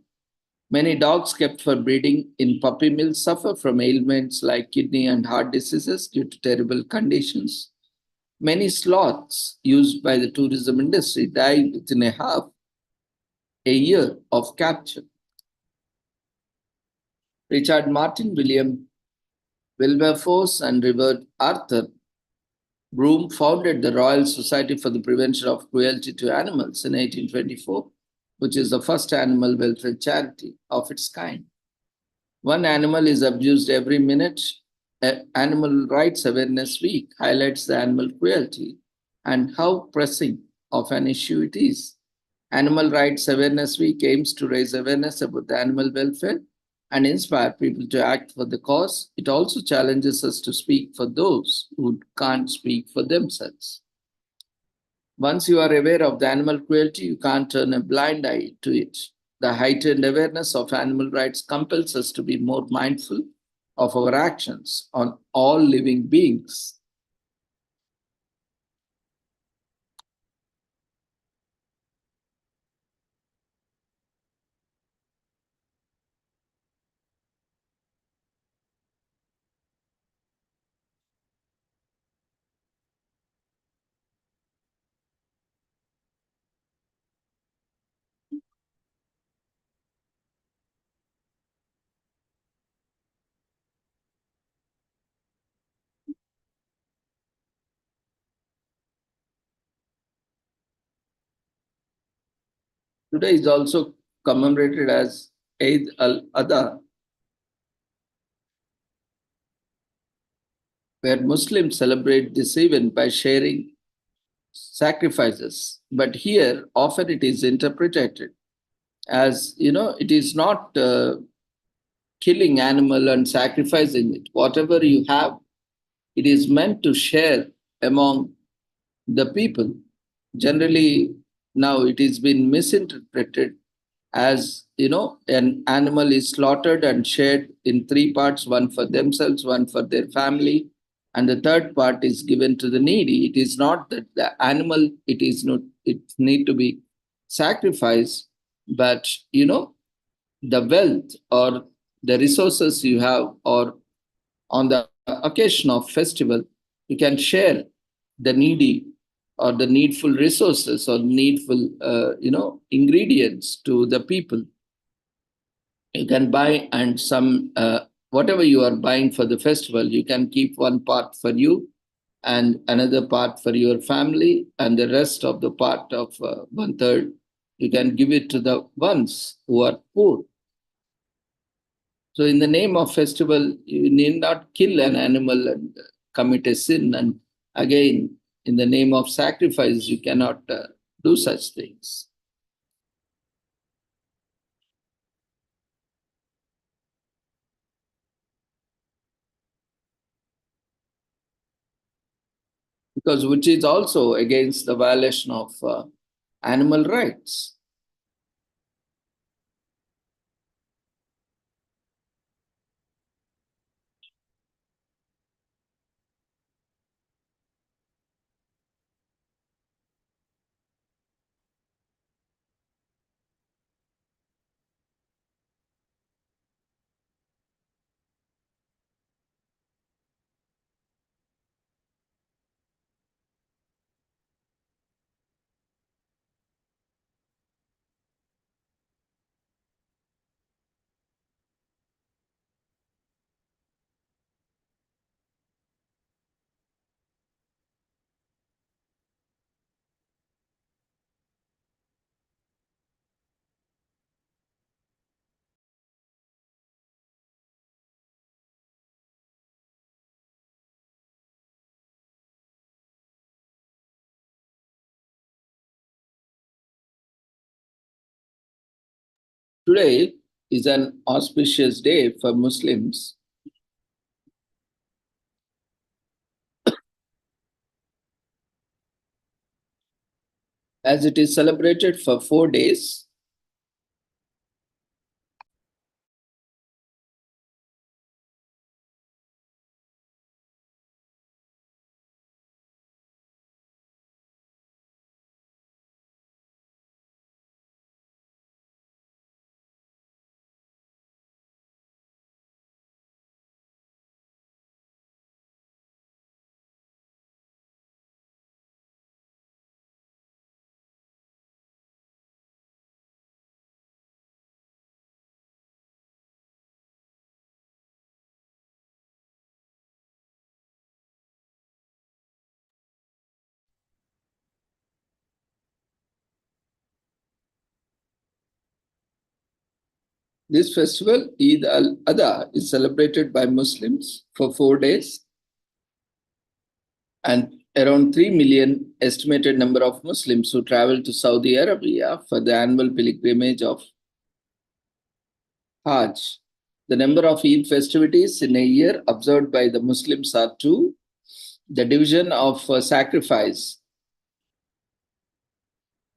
Many dogs kept for breeding in puppy mills suffer from ailments like kidney and heart diseases due to terrible conditions. Many sloths used by the tourism industry died within a year of capture. Richard Martin, William Wilberforce, and Richard Arthur Broome founded the Royal Society for the Prevention of Cruelty to Animals in 1824, which is the first animal welfare charity of its kind. One animal is abused every minute. Animal Rights Awareness Week highlights the animal cruelty and how pressing of an issue it is. Animal Rights Awareness Week aims to raise awareness about the animal welfare and inspire people to act for the cause. It also challenges us to speak for those who can't speak for themselves. Once you are aware of the animal cruelty, you can't turn a blind eye to it. The heightened awareness of animal rights compels us to be more mindful of our actions on all living beings. Today is also commemorated as Eid al-Adha, where Muslims celebrate this event by sharing sacrifices. But here, often it is interpreted as, it is not killing animal and sacrificing it. Whatever you have, it is meant to share among the people. Generally, now it has been misinterpreted as, an animal is slaughtered and shared in three parts, one for themselves, one for their family, and the third part is given to the needy. It is not that the animal, it need to be sacrificed, but, the wealth or the resources you have, or on the occasion of festival, you can share the needy or the needful resources or needful, ingredients to the people. You can buy, and some, whatever you are buying for the festival, you can keep one part for you and another part for your family, and the rest of the part of 1/3, you can give it to the ones who are poor. So in the name of festival, you need not kill an animal and commit a sin. And again, in the name of sacrifice, you cannot do such things. Because which is also against the violation of animal rights. Today is an auspicious day for Muslims as it is celebrated for 4 days. This festival, Eid al-Adha, is celebrated by Muslims for 4 days, and around 3 million estimated number of Muslims who travel to Saudi Arabia for the annual pilgrimage of Hajj. The number of Eid festivities in a year observed by the Muslims are two. The division of sacrifice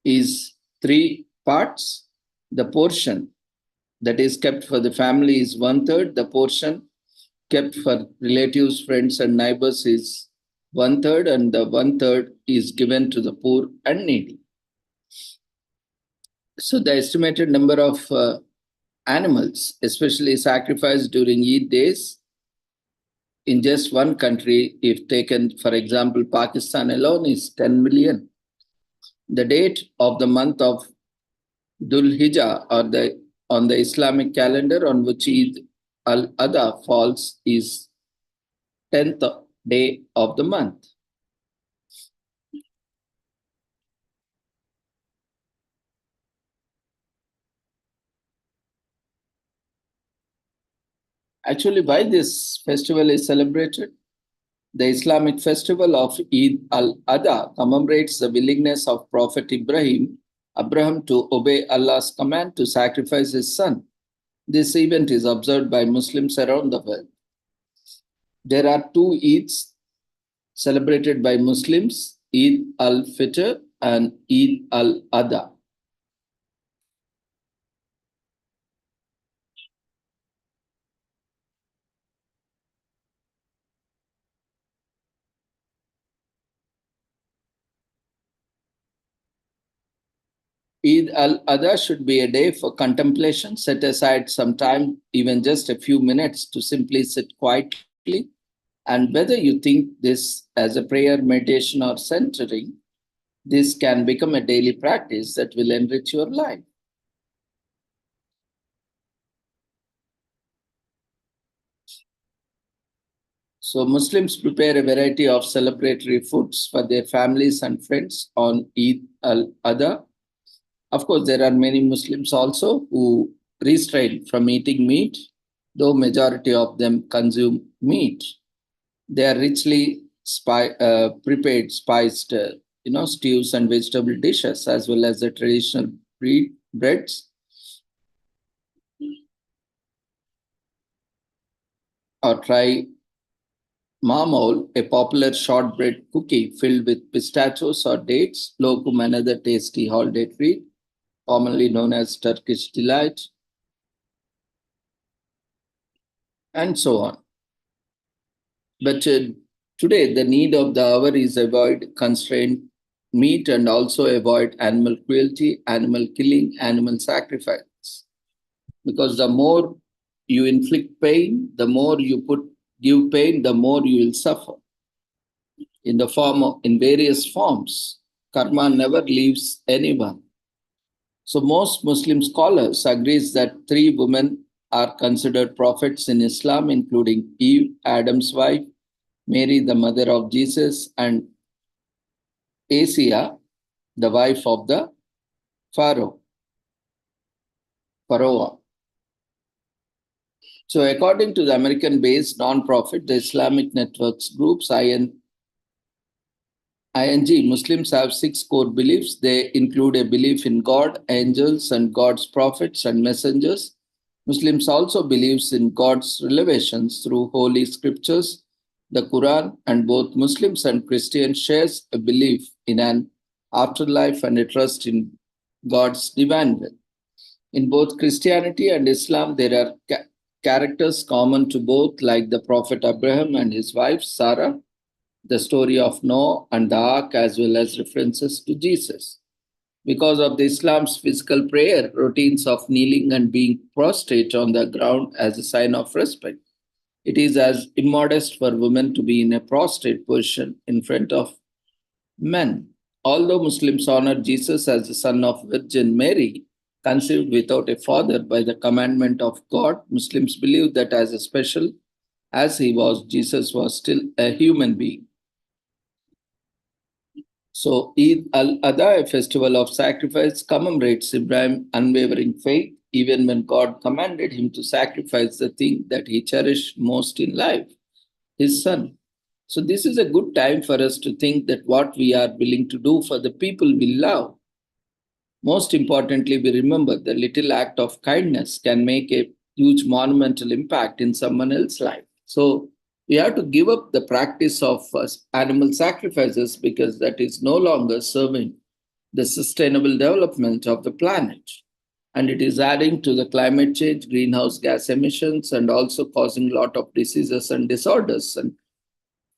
is 3 parts. The portion that is kept for the family is 1/3. The portion kept for relatives, friends, and neighbors is 1/3, and the 1/3 is given to the poor and needy. So the estimated number of animals, especially sacrificed during Eid days, in just one country, if taken, for example, Pakistan alone, is 10 million. The date of the month of Dhul Hijjah, or on the Islamic calendar on which Eid al-Adha falls, is 10th day of the month. Actually, why this festival is celebrated? The Islamic festival of Eid al-Adha commemorates the willingness of Prophet Abraham to obey Allah's command to sacrifice his son. This event is observed by Muslims around the world. There are 2 Eids celebrated by Muslims, Eid al-Fitr and Eid al-Adha. Eid al-Adha should be a day for contemplation. Set aside some time, even just a few minutes, to simply sit quietly. And whether you think this as a prayer, meditation, or centering, this can become a daily practice that will enrich your life. So Muslims prepare a variety of celebratory foods for their families and friends on Eid al-Adha. Of course, there are many Muslims also who restrain from eating meat though majority of them consume meat. They are richly prepared, spiced, stews and vegetable dishes, as well as the traditional breads or try marmol, a popular shortbread cookie filled with pistachios or dates, lokum, another tasty holiday treat, commonly known as Turkish delight, and so on. But today, the need of the hour is avoid constrained meat and also avoid animal cruelty, animal killing, animal sacrifice. Because the more you inflict pain, the more you give pain, the more you will suffer. In various forms, karma never leaves anyone. So most Muslim scholars agrees that 3 women are considered prophets in Islam, including Eve, Adam's wife, Mary, the mother of Jesus, and Asia, the wife of the Pharaoh. So according to the American-based non-profit, the Islamic Networks Groups, ING, Muslims have 6 core beliefs. They include a belief in God, angels, and God's prophets and messengers. Muslims also believes in God's revelations through holy scriptures, the Quran, and both Muslims and Christians shares a belief in an afterlife and a trust in God's divine will. In both Christianity and Islam, there are characters common to both, like the Prophet Abraham and his wife Sarah, the story of Noah and the ark, as well as references to Jesus. Because of the Islam's physical prayer, routines of kneeling and being prostrate on the ground as a sign of respect, it is as immodest for women to be in a prostrate position in front of men. Although Muslims honor Jesus as the son of Virgin Mary, conceived without a father by the commandment of God, Muslims believe that as special as he was, Jesus was still a human being. So Eid al-Adha, a festival of sacrifice, commemorates Ibrahim's unwavering faith, even when God commanded him to sacrifice the thing that he cherished most in life, his son. So this is a good time for us to think that what we are willing to do for the people we love. Most importantly, we remember the little act of kindness can make a huge monumental impact in someone else's life. So we have to give up the practice of animal sacrifices because that is no longer serving the sustainable development of the planet. And it is adding to the climate change, greenhouse gas emissions, and also causing a lot of diseases and disorders and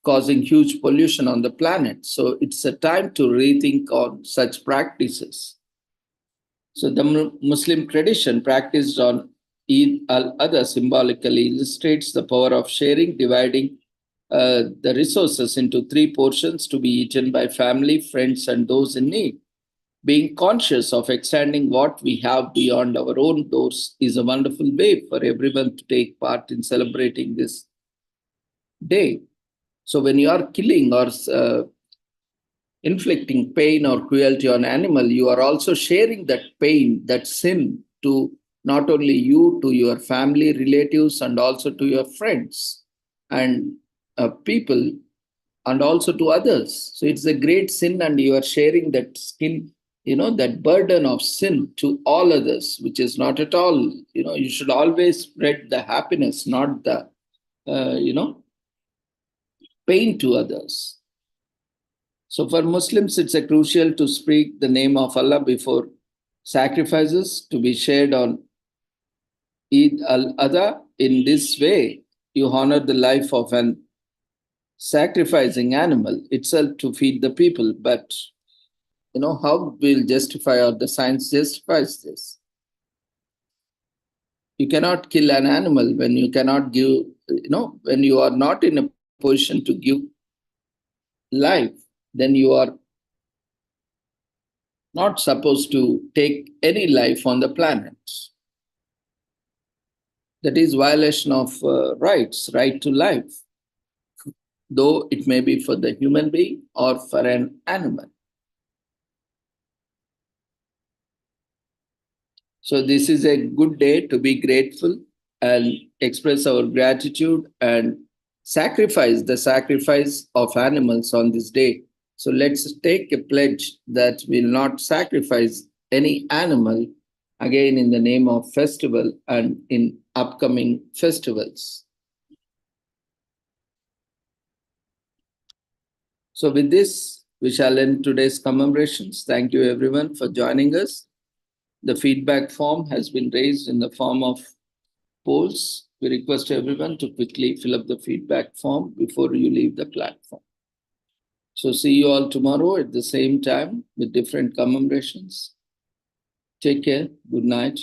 causing huge pollution on the planet. So it's a time to rethink on such practices. So the Muslim tradition practiced on Eid al-Adha symbolically illustrates the power of sharing, dividing the resources into 3 portions to be eaten by family, friends, and those in need. Being conscious of extending what we have beyond our own doors is a wonderful way for everyone to take part in celebrating this day. So when you are killing or inflicting pain or cruelty on animal, you are also sharing that pain, that sin to not only you, to your family, relatives, and also to your friends and people, and also to others. So it's a great sin, and you are sharing that skin, that burden of sin to all others, which is not at all, you should always spread the happiness, not the, pain to others. So for Muslims, it's a crucial to speak the name of Allah before sacrifices to be shared on Eid al-Adha. In this way, you honor the life of an sacrificing animal itself to feed the people. But, how will justify or the science justifies this? You cannot kill an animal when you cannot give, when you are not in a position to give life, then you are not supposed to take any life on the planet. That is violation of rights, right to life, though it may be for the human being or for an animal. So this is a good day to be grateful and express our gratitude and sacrifice the sacrifice of animals on this day. So let's take a pledge that we'll not sacrifice any animal again in the name of festival and in upcoming festivals. So with this, we shall end today's commemorations. Thank you everyone for joining us. The feedback form has been raised in the form of polls. We request everyone to quickly fill up the feedback form before you leave the platform. So see you all tomorrow at the same time with different commemorations. Take care. Good night.